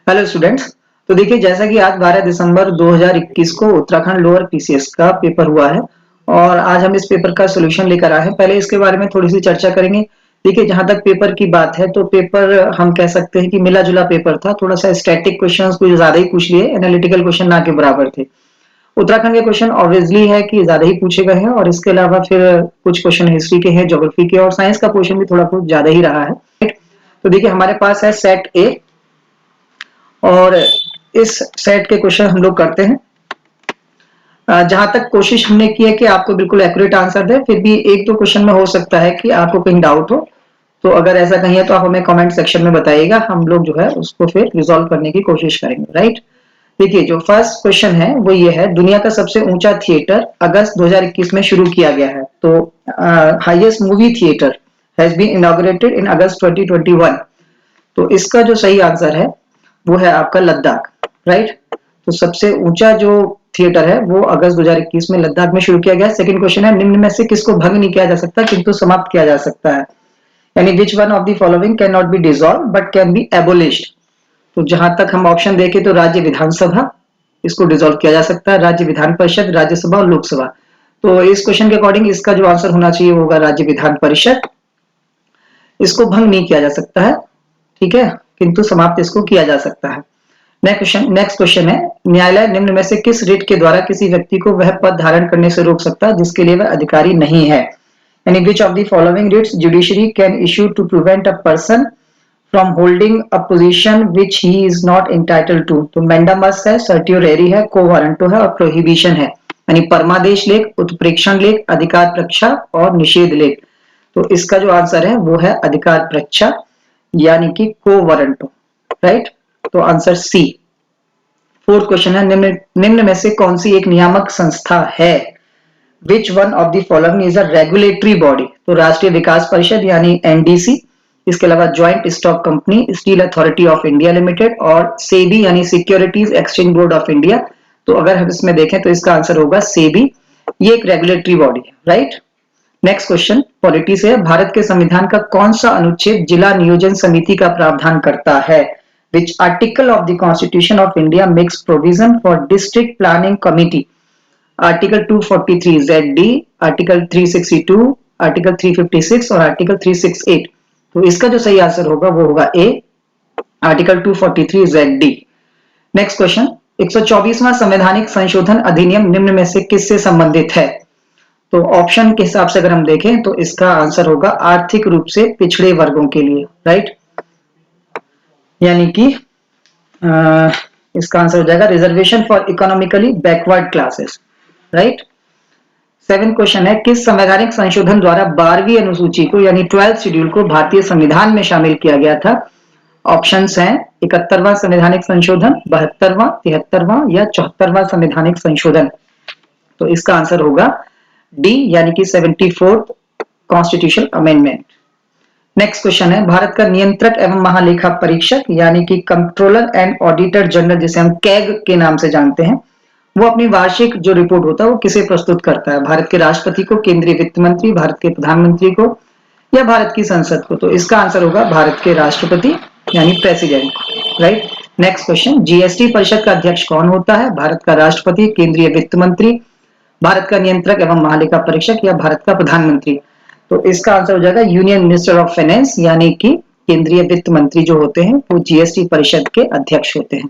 Hello students. तो देखिए, जैसा कि आज 12 दिसंबर 2021 को उत्तराखंड लोअर पीसीएस का पेपर हुआ है और आज हम इस पेपर का सॉल्यूशन लेकर आए हैं। पहले इसके बारे में थोड़ी सी चर्चा करेंगे। देखिए, जहां तक पेपर की बात है तो पेपर हम कह सकते हैं कि मिला जुला पेपर था। थोड़ा सा स्टैटिक क्वेश्चंस कुछ ज्यादा ही पूछ लिए, एनालिटिकल क्वेश्चन ना के बराबर थे। उत्तराखंड के क्वेश्चन ऑब्वियसली है कि ज्यादा ही पूछे गए हैं और इसके अलावा फिर कुछ क्वेश्चन हिस्ट्री के हैं, ज्योग्राफी के, और साइंस का पोर्शन भी थोड़ा बहुत ज्यादा ही रहा है। तो देखिए, हमारे पास है सेट ए और इस सेट के क्वेश्चन हम लोग करते हैं। जहां तक कोशिश हमने की है कि आपको बिल्कुल एक्यूरेट आंसर दे, फिर भी एक दो क्वेश्चन में हो सकता है कि आपको कहीं डाउट हो। तो अगर ऐसा कहीं है तो आप हमें कमेंट सेक्शन में बताइएगा, हम लोग जो है उसको फिर रिजॉल्व करने की कोशिश करेंगे। राइट। देखिए, जो फर्स्ट क्वेश्चन है वो ये है, दुनिया का सबसे ऊंचा थिएटर अगस्त 2021 में शुरू किया गया है। तो highest movie theatre has been inaugurated in August 2021। तो इसका जो सही आंसर है वो है आपका लद्दाख। राइट। तो सबसे ऊंचा जो थिएटर है वो अगस्त 2021 में लद्दाख में शुरू किया गया। सेकंड क्वेश्चन है, निम्न में से किसको भंग नहीं किया जा सकता किंतु समाप्त किया जा सकता है? यानी which one of the following can not be dissolve but can be एबोलिश्ड। तो जहां तक हम ऑप्शन देखें तो राज्य विधानसभा, इसको डिसॉल्व किया जा सकता है। राज्य विधान परिषद, राज्यसभा और लोकसभा। तो इस क्वेश्चन के अकॉर्डिंग इसका जो आंसर होना चाहिए वो होगा राज्य विधान परिषद। इसको भंग नहीं किया जा सकता है, ठीक है, किंतु समाप्त इसको किया जा सकता है। नेक्स्ट क्वेश्चन है, न्यायालय निम्न में से किस रिट के द्वारा किसी व्यक्ति को वह पद धारण करने से रोक सकता है जिसके लिए वह अधिकारी नहीं है? यानी which of the following writs judiciary can issue to prevent a person from holding a position which he is not entitled to? तो मैंडामस है, सर्टियोरेरी है, को वारंटो है और प्रोहिबिशन है। यानी परमादेश लेख, उत्प्रेक्षण लेख, अधिकार प्रक्षा और निषेध लेख। तो इसका जो आंसर है वो है अधिकार प्रक्षा, यानी कि को वारंटो। राइट। तो आंसर सी। फोर्थ क्वेश्चन है, निम्न में से कौन सी एक नियामक संस्था है? Which one of the following is a regulatory body? तो राष्ट्रीय विकास परिषद यानी एनडीसी, इसके अलावा joint stock company, steel authority of India limited और सेबी यानी securities exchange board of India. तो अगर हम इसमें देखें तो इसका आंसर होगा सेबी। ये एक रेगुलेटरी बॉडी है। राइट। नेक्स्ट क्वेश्चन पॉलिटी से है, भारत के संविधान का कौन सा अनुच्छेद जिला नियोजन समिति का प्रावधान करता है? Which article of the Constitution of India makes provision for district planning committee? Article 243 ZD, Article 362, Article 356 और Article 368। तो इसका जो सही आंसर होगा वो होगा ए, Article 243 ZD। नेक्स्ट क्वेश्चन, 124वां संवैधानिक संशोधन अधिनियम निम्न में से किससे संबंधित है? तो ऑप्शन के हिसाब से अगर हम देखें तो इसका आंसर होगा आर्थिक रूप से पिछड़े वर्गों के लिए। राइट। यानी कि इसका आंसर हो जाएगा reservation for economically backward classes. Right. Seven question है, किस संवैधानिक संशोधन द्वारा 12वीं अनुसूची को यानी 12th शेड्यूल को भारतीय संविधान में शामिल किया गया था? ऑप्शंस हैं 71वां संवैधानिक संशोधन, 72वां, 73वां या 74वां संवैधानिक संशोधन। तो इसका आंसर होगा डी, यानी कि 74th constitutional amendment. Next question है, भारत का नियंत्रक एवं महालेखा परीक्षक यानी कि कंट्रोलर एंड ऑडिटर जनरल, जिसे हम कैग के नाम से जानते हैं, वो अपनी वार्षिक जो रिपोर्ट होता है वो किसे प्रस्तुत करता है? भारत के राष्ट्रपति को, केंद्रीय वित्त मंत्री, भारत के प्रधानमंत्री को या भारत की संसद को? तो इसका आंसर होगा भारत के राष्ट्रपति यानी president. Right. Next question, GST परिषद का अध्यक्ष कौन होता है? भारत का राष्ट्रपति, केंद्रीय वित्त मंत्री, भारत का नियंत्रक एवं महालेखा परीक्षक या भारत का प्रधानमंत्री? तो इसका आंसर हो जाएगा यूनियन मिनिस्टर ऑफ फाइनेंस, यानी कि केंद्रीय वित्त मंत्री जो होते हैं वो जीएसटी परिषद के अध्यक्ष होते हैं।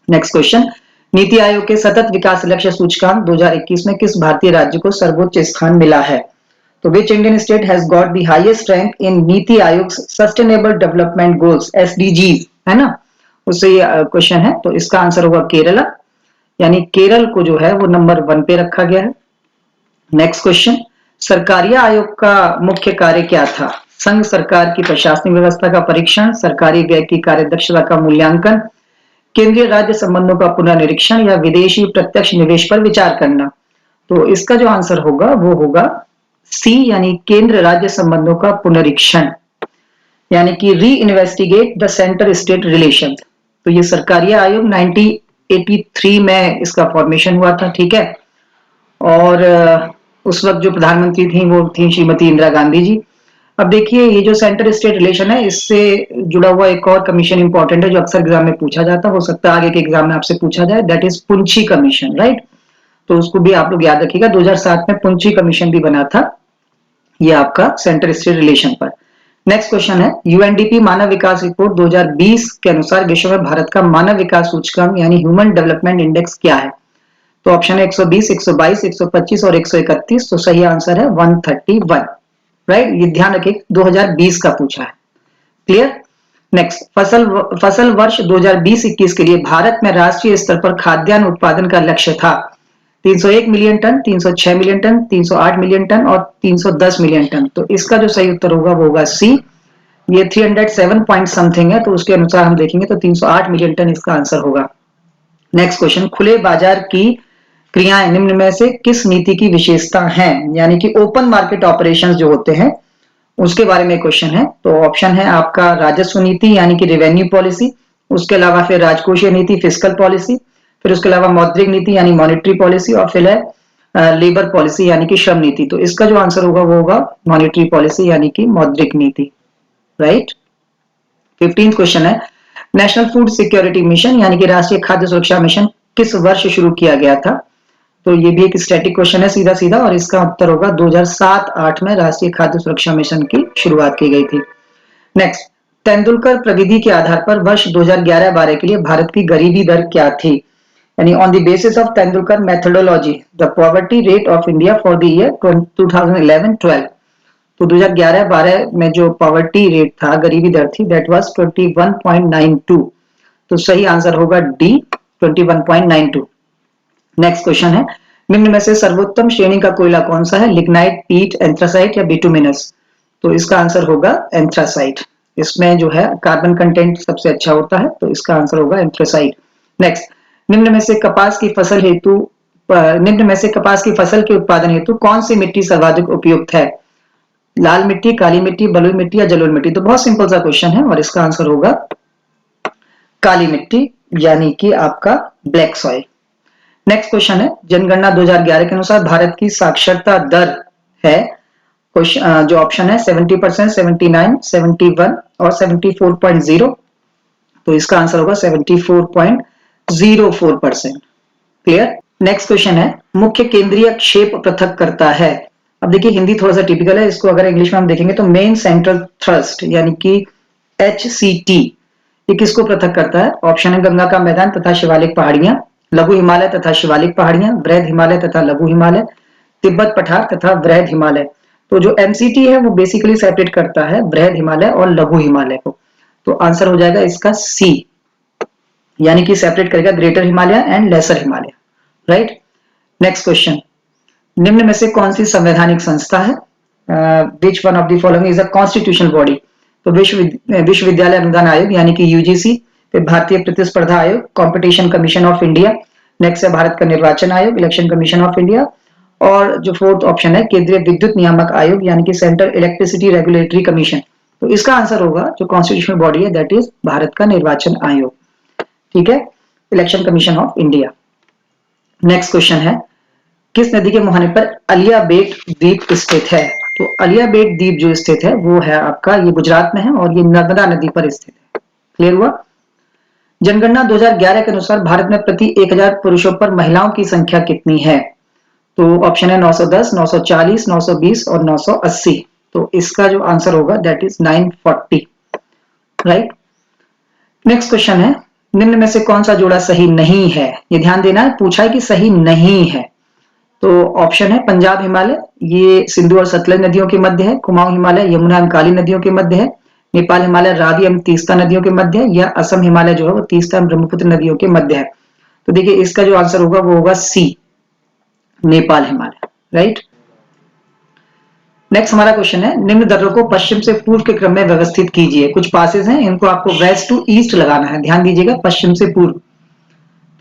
नेक्स्ट क्वेश्चन, नीति आयोग के सतत विकास लक्ष्य सूचकांक 2021 में किस भारतीय राज्य को सर्वोच्च स्थान मिला है? तो which Indian state has got the highest rank in NITI Aayog sustainable development goals SDG, है ना, उससे ये क्वेश्चन है। तो इसका आंसर होगा केरला, यानी केरल को जो है वो नंबर 1 पे रखा गया है। नेक्स्ट क्वेश्चन, सरकारिया आयोग का मुख्य कार्य क्या था? संघ सरकार की प्रशासनिक व्यवस्था का परीक्षण, सरकारी व्यय की कार्यदक्षता का मूल्यांकन, केंद्रीय राज्य संबंधों का पुनर्निरीक्षण या विदेशी प्रत्यक्ष निवेश पर विचार करना। तो इसका जो आंसर होगा वो होगा सी, यानी केंद्र राज्य संबंधों का पुनरीक्षण, यानी कि री investigate the centre state relation. तो ये सरकारिया आयोग 1983 में इसका फॉर्मेशन हुआ था, ठीक है। और उस वक्त जो प्रधानमंत्री थी वो थी श्रीमती इंदिरा गांधी जी। अब देखिए ये जो सेंटर स्टेट रिलेशन है, इससे जुड़ा हुआ एक और कमीशन इंपॉर्टेंट है जो अक्सर एग्जाम में पूछा जाता है, हो सकता है आगे के एग्जाम में आपसे पूछा जाए, that is Punchhi commission, right. तो उसको भी आप लोग याद रखिएगा, 2007 में पुंछी कमीशन भी बना था, ये आपका सेंटर स्टेट रिलेशन पर। नेक्स्ट क्वेश्चन है, यूएनडीपी मानव विकास रिपोर्ट 2020 के अनुसार विश्व में भारत का मानव विकास सूचकांक यानी ह्यूमन डेवलपमेंट इंडेक्स क्या है? तो ऑप्शन है 120, 122, 125 और 131। तो सही आंसर है 131, राइट। ये ध्यान रखिए 2020 का पूछा है। क्लियर। नेक्स्ट, फसल वर्ष 2020-21 के लिए भारत में राष्ट्रीय स्तर पर खाद्यान्न उत्पादन का लक्ष्य था 301 million ton, 306 million ton, 308 million ton और 310 मिलियन टन। तो इसका जो सही उत्तर होगा वो होगा सी। ये 307 पॉइंट समथिंग है, तो उसके अनुसार हम देखेंगे तो 308 मिलियन टन इसका आंसर होगा। नेक्स्ट क्वेश्चन, खुले बाजार की क्रियाएं निम्न में से किस नीति की विशेषता हैं? यानी कि ओपन मार्केट ऑपरेशंस जो होते हैं उसके बारे में क्वेश्चन है। तो ऑप्शन है आपका राजस्व नीति यानी कि रेवेन्यू पॉलिसी, उसके अलावा फिर राजकोषीय नीति फिस्कल पॉलिसी, फिर उसके अलावा मौद्रिक नीति यानी मॉनेटरी पॉलिसी, और फिर है लेबर पॉलिसी यानी कि श्रम नीति। तो इसका जो आंसर होगा वो होगा मॉनेटरी पॉलिसी यानी कि मौद्रिक नीति, राइट। 15th क्वेश्चन है, नेशनल फूड सिक्योरिटी मिशन यानी कि राष्ट्रीय खाद्य सुरक्षा मिशन किस वर्ष शुरू किया गया था? तो ये भी एक स्टैटिक क्वेश्चन है सीधा सीधा, और इसका उत्तर होगा 2007-8 में राष्ट्रीय खाद्य सुरक्षा मिशन की शुरुआत की गई थी। नेक्स्ट, तेंदुलकर प्रविधि के आधार पर वर्ष 2011-12 के लिए भारत की गरीबी दर क्या थी? यानी on the basis of Tendulkar methodology the poverty rate of India for the year 2011-12। तो 2011-12 में जो पॉवर्टी रेट था, गरीबी दर थी, दैट वाज 21.92। तो सही आंसर होगा डी, 21.92। नेक्स्ट क्वेश्चन है, निम्न में से सर्वोत्तम श्रेणी का कोयला कौन सा है? लिग्नाइट, पीट, एंथ्रासाइट या बिटुमिनस? तो इसका आंसर होगा एंथ्रासाइट। इसमें जो है कार्बन कंटेंट सबसे अच्छा होता है, तो इसका आंसर होगा एंथ्रासाइट। नेक्स्ट, निम्न में से कपास की फसल हेतु निम्न में से कपास की फसल के उत्पादन हेतु कौन सी मिट्टी सर्वाधिक उपयुक्त है? लाल मिट्टी, काली मिट्टी, बलुई मिट्टी या जलोढ़ मिट्टी? तो बहुत सिंपल सा क्वेश्चन है और इसका आंसर होगा काली मिट्टी यानी कि आपका ब्लैक सॉइल। नेक्स्ट क्वेश्चन है, जनगणना 2011 के अनुसार भारत की साक्षरता दर है, जो ऑप्शन है 70%, 79, 71 और 74.0। तो इसका आंसर होगा 74.04%। क्लियर। नेक्स्ट क्वेश्चन है, मुख्य केंद्रीय क्षेप पृथक करता है। अब देखिए हिंदी थोड़ा सा टिपिकल है, इसको अगर इंग्लिश में हम देखेंगे तो मेन सेंट्रल थ्रस्ट यानी कि HCT, ये किसको पृथक करता है? ऑप्शन है गंगा का मैदान तथा शिवालिक पहाड़ियां, लघु हिमालय तथा शिवालिक पहाड़ियां, वृहद हिमालय तथा लघु हिमालय, तिब्बत पठार तथा वृहद हिमालय। तो जो MCT है वो बेसिकली सेपरेट करता है वृहद हिमालय और लघु हिमालय को। तो आंसर हो जाएगा इसका सी, यानी कि सेपरेट करेगा greater Himalaya and lesser Himalaya, right. Next question, निम्न में से कौन सी संवैधानिक संस्था है? Which one of the following is a constitutional body? तो विश्वविद्यालय अनुदान आयोग यानी कि UGC, फिर भारतीय प्रतिस्पर्धा आयोग, competition commission of India, next है भारत का निर्वाचन आयोग, इलेक्शन कमीशन ऑफ इंडिया, और जो फोर्थ ऑप्शन है केंद्रीय विद्युत नियामक आयोग यानी कि सेंट्रल इलेक्ट्रिसिटी रेगुलेटरी कमीशन। तो इसका आंसर होगा जो कॉन्स्टिट्यूशनल बॉडी है दैट इज भारत का निर्वाचन आयोग, ठीक है, election commission of India. Next question है, किस नदी के मुहाने पर अलियाबेट द्वीप स्थित है? तो अलियाबेट द्वीप जो स्थित है वो है आपका, ये गुजरात में है और ये नर्मदा नदी पर स्थित है। क्लियर हुआ। जनगणना 2011 के अनुसार भारत में प्रति 1000 पुरुषों पर महिलाओं की संख्या कितनी है? तो ऑप्शन है 910, 940, 920 और 980। तो इसका जो आंसर होगा that is 940, right. Next question है, निम्न में से कौन सा जोड़ा सही नहीं है? ये ध्यान देना है, पूछा है कि सही नहीं है। तो ऑप्शन है पंजाब हिमालय, ये सिंधु और सतलज नदियों के मध्य है, कुमाऊं हिमालय यमुना एवं काली नदियों के मध्य है, नेपाल हिमालय रावी एवं तीस्ता नदियों के मध्य है, या असम हिमालय जो है वो तीस्ता एवं ब्रह्मपुत्र नदियों के मध्य है। तो देखिए इसका जो आंसर होगा वो होगा सी, नेपाल हिमालय, राइट। नेक्स्ट हमारा क्वेश्चन है, निम्न दर्रों को पश्चिम से पूर्व के क्रम में व्यवस्थित कीजिए। कुछ पासेस हैं, इनको आपको वेस्ट टू ईस्ट लगाना है, ध्यान दीजिएगा, पश्चिम से पूर्व।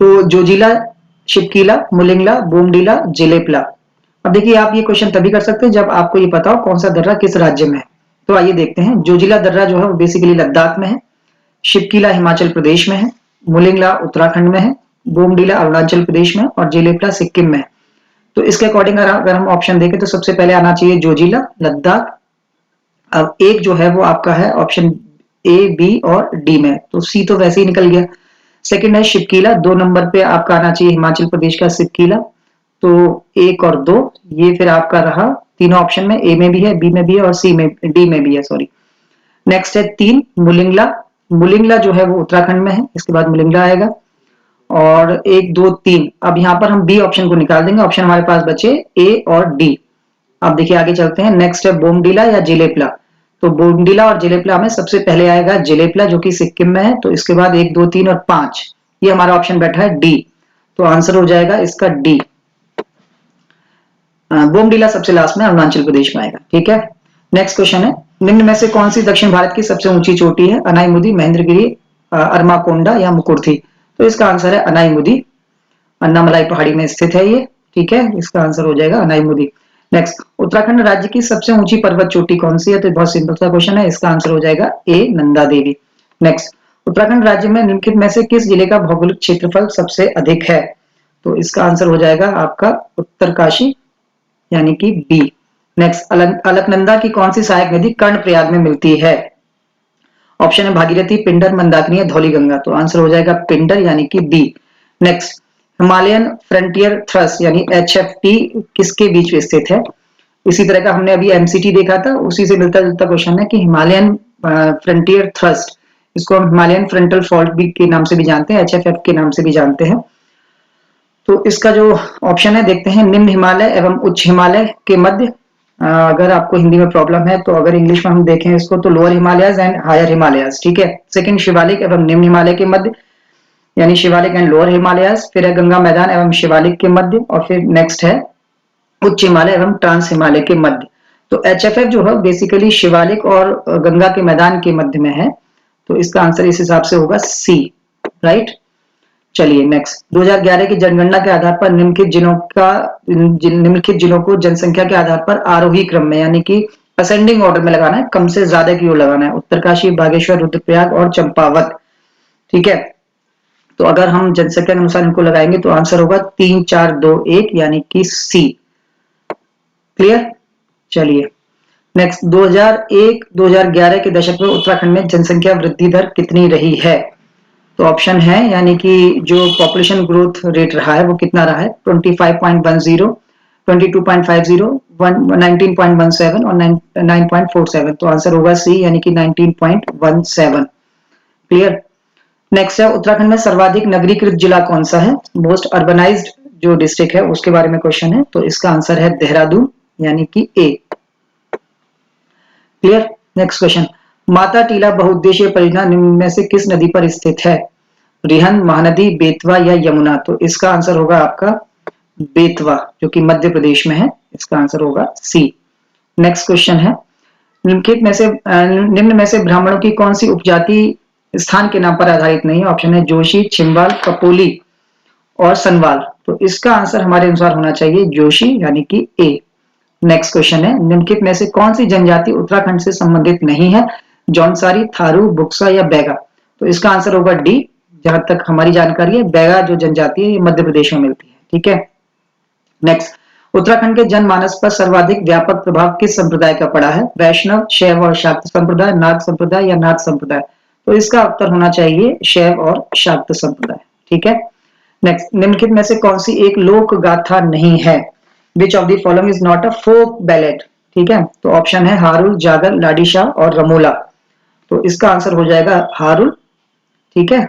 तो जोजिला, शिपकीला, मुलिंगला, बोमडीला, जेलेपला। अब देखिए आप ये क्वेश्चन तभी कर सकते हैं जब आपको ये पता हो कौन सा दर्रा किस राज्य में है। तो आइए देखते हैं, जोजिला दर्रा जो है वो बेसिकली लद्दाख में है, शिपकीला हिमाचल प्रदेश में है, मुलिंगला उत्तराखंड में है, बोमडीला अरुणाचल प्रदेश में और जेलेपला सिक्किम में है। तो इसके अकॉर्डिंग अगर हम ऑप्शन देखें तो सबसे पहले आना चाहिए जोजिला, लद्दाख, अब एक जो है वो आपका है ऑप्शन ए, बी और डी में, तो सी तो वैसे ही निकल गया। सेकंड है शिवकीला, 2 नंबर पे आपका आना चाहिए हिमाचल प्रदेश का शिवकीला, तो 1 और 2 ये फिर आपका रहा तीनों ऑप्शन में, ए में भी है, बी में भी है और सी में, डी में भी है, सॉरी। नेक्स्ट है 3 मुलिंगला, मुलिंगला जो है वो उत्तराखंड में है, इसके बाद मुलिंगला आएगा। और 1 2 3, अब यहाँ पर हम बी ऑप्शन को निकाल देंगे, ऑप्शन हमारे पास बचे ए और डी। अब देखिए आगे चलते हैं, नेक्स्ट है बोमडीला या जिलेपला, तो बोमडीला और जिलेपला में सबसे पहले आएगा जिलेपला जो कि सिक्किम में है, तो इसके बाद 1 2 3 और 5 ये हमारा ऑप्शन बैठा है डी, तो आंसर हो जाएगा इसका डी। बोमडीला सबसे लास्ट में अरुणाचल प्रदेश में आएगा, ठीक है। नेक्स्ट क्वेश्चन है, निम्न में से कौन सी दक्षिण भारत की सबसे ऊंची चोटी है? अनाईमुदी, महेंद्रगिरी, अरमाकोंडा या मुकुर्थी? तो इसका आंसर है अनाईमुदी, अन्नामलाई पहाड़ी में स्थित है ये, ठीक है, इसका आंसर हो जाएगा अनाईमुदी। नेक्स्ट, उत्तराखंड राज्य की सबसे ऊंची पर्वत चोटी कौन सी है? तो बहुत सिंपल सा क्वेश्चन है, इसका आंसर हो जाएगा ए, नंदा देवी। नेक्स्ट, उत्तराखंड राज्य में निम्नलिखित में से किस जिले का भौगोलिक क्षेत्रफल सबसे अधिक है? तो इसका आंसर हो जाएगा आपका उत्तरकाशी, यानी कि बी। नेक्स्ट, अलकनंदा की कौन सी सहायक नदी कर्णप्रयाग में मिलती है? ऑप्शन है भागीरथी, पिंडर, मंदाकिनी या धौलीगंगा, तो आंसर हो जाएगा पिंडर, यानी कि B. Next, Himalayan frontier thrust यानी HFT किसके बीच में स्थित है? इसी तरह का हमने अभी MCT देखा था, उसी से मिलता जुलता क्वेश्चन है कि हिमालयन फ्रंटियर थ्रस्ट, इसको हम हिमालयन फ्रंटल फॉल्ट भी के नाम से भी जानते हैं, HFF के नाम से भी जानते हैं। तो इसका जो ऑप्शन है देखते हैं, निम्न हिमालय एवं उच्च हिमालय के मध्य, अगर आपको हिंदी में प्रॉब्लम है तो अगर इंग्लिश में हम देखें इसको तो lower Himalayas and higher Himalayas, ठीक है। सेकंड, शिवालिक एवं निम्न हिमालय के मध्य, यानी शिवालिक एंड लोअर हिमालयस। फिर है गंगा मैदान एवं शिवालिक के मध्य, और फिर नेक्स्ट है उच्च हिमालय एवं ट्रांस हिमालय के मध्य। तो HFF जो है बेसिकली शिवालिक और गंगा के मैदान के मध्य में है, तो इसका आंसर इस हिसाब से होगा सी, राइट। चलिए नेक्स्ट, 2011 की जनगणना के आधार पर निम्नलिखित जिलों को जनसंख्या के आधार पर आरोही क्रम में, यानी कि असेंडिंग ऑर्डर में लगाना है, कम से ज्यादा की ओर लगाना है। उत्तरकाशी, बागेश्वर, रुद्रप्रयाग और चंपावत, ठीक है। तो अगर हम जनसंख्या के अनुसार इनको लगाएंगे तो आंसर होगा 3 4 2 1, यानी कि सी। क्लियर। चलिए नेक्स्ट, 2001-2011 के दशक में उत्तराखंड में जनसंख्या वृद्धि दर कितनी रही है? तो ऑप्शन है, यानी कि जो पॉपुलेशन ग्रोथ रेट रहा है वो कितना रहा है? 25.10, 22.50, 19.17 और 9.47, तो आंसर होगा सी, यानी कि 19.17। क्लियर। नेक्स्ट है, उत्तराखंड में सर्वाधिक नगरीकृत जिला कौन सा है? मोस्ट अर्बनाइज्ड जो डिस्ट्रिक्ट है उसके बारे में क्वेश्चन है, तो इसका आंसर है देहरादून, यानी कि ए। Clear. Next question, Mata Tila बहुउद्देशीय परियोजना निम्न में से किस नदी पर स्थित है? रिहंद, महानदी, बेतवा या यमुना? तो इसका आंसर होगा आपका बेतवा, जो कि मध्य प्रदेश में है, इसका आंसर होगा सी। नेक्स्ट क्वेश्चन है, निम्न में से ब्राह्मणों की कौन सी उपजाति स्थान के नाम पर आधारित नहीं है? ऑप्शन है जोशी, छिंबाल, कपोली और सनवाल, तो इसका आंसर हमारे अनुसार होना चाहिए जोशी, यानी कि ए। नेक्स्ट क्वेश्चन है, निम्नलिखित में से कौन सी जनजाति उत्तराखंड से संबंधित नहीं है? जौनसारी, थारू, बुक्सा या बैगा? तो इसका आंसर होगा डी, जहां तक हमारी जानकारी है बैगा जो जनजाति है ये मध्य प्रदेश में मिलती है, ठीक है। नेक्स्ट, उत्तराखंड के जनमानस पर सर्वाधिक व्यापक प्रभाव किस संप्रदाय का पड़ा है? वैष्णव, शैव और शाक्त संप्रदाय, नाग संप्रदाय या नाथ संप्रदाय? तो इसका उत्तर होना चाहिए शैव और शाक्त संप्रदाय, ठीक है। नेक्स्ट, निम्नलिखित में से कौन सी एक लोक गाथा नहीं है? Which of the following is not a folk ballad? ठीक है, तो ऑप्शन है हारुल, जागर, लाडीशाह और रमोला, तो इसका आंसर हो जाएगा हारुल, ठीक है,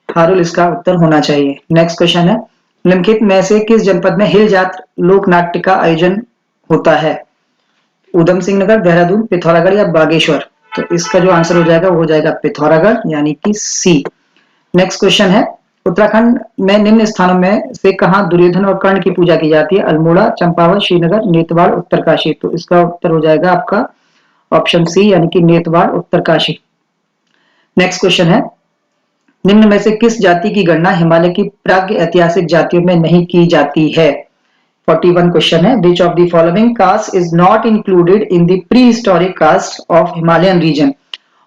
हारुल इसका उत्तर होना चाहिए। नेक्स्ट क्वेश्चन है, निम्नलिखित में से किस जनपद में हिल जात लोक नाट्य का आयोजन होता है? उधम सिंह नगर, देहरादून, पिथौरागढ़ या बागेश्वर? तो इसका जो आंसर हो जाएगा वो हो जाएगा पिथौरागढ़, यानी कि सी। नेक्स्ट क्वेश्चन है, उत्तराखंड में निम्न स्थानों में से कहां दुर्योधन और कर्ण की पूजा की जाती है? अल्मोड़ा, चंपावत, श्रीनगर, नेतवाड़, उत्तरकाशी? तो इसका उत्तर हो जाएगा आपका ऑप्शन सी, यानी कि नेतवाड़, उत्तरकाशी। नेक्स्ट क्वेश्चन है, निम्न में से किस जाति की गणना हिमालय की प्राग्ञ ऐतिहासिक जातियों में नहीं की जाती है? 41 क्वेश्चन है, which of the following caste is not included in the prehistoric caste of Himalayan region?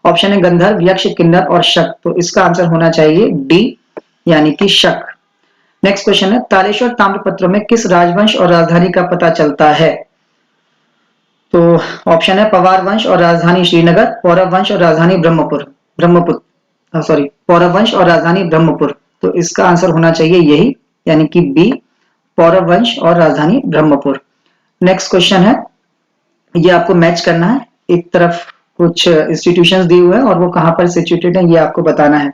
Option है गंधर्व, यक्ष, किन्नर और शक, तो इसका आंसर होना चाहिए डी, यानी कि शक। नेक्स्ट क्वेश्चन है, तालेश्वर ताम्रपत्रों में किस राजवंश और राजधानी का पता चलता है? तो ऑप्शन है पवार वंश और राजधानी श्रीनगर, पौरव वंश और राजधानी ब्रह्मपुर, सॉरी पौरव वंश और राजधानी ब्रह्मपुर। तो इसका आंसर होना चाहिए यही, यानी कि बी, पौरव वंश और राजधानी ब्रह्मपुर। नेक्स्ट क्वेश्चन है, ये आपको मैच करना है, एक तरफ कुछ इंस्टीट्यूशंस दिए हुए हैं और वो कहाँ पर सिचुएटेड है ये आपको बताना है।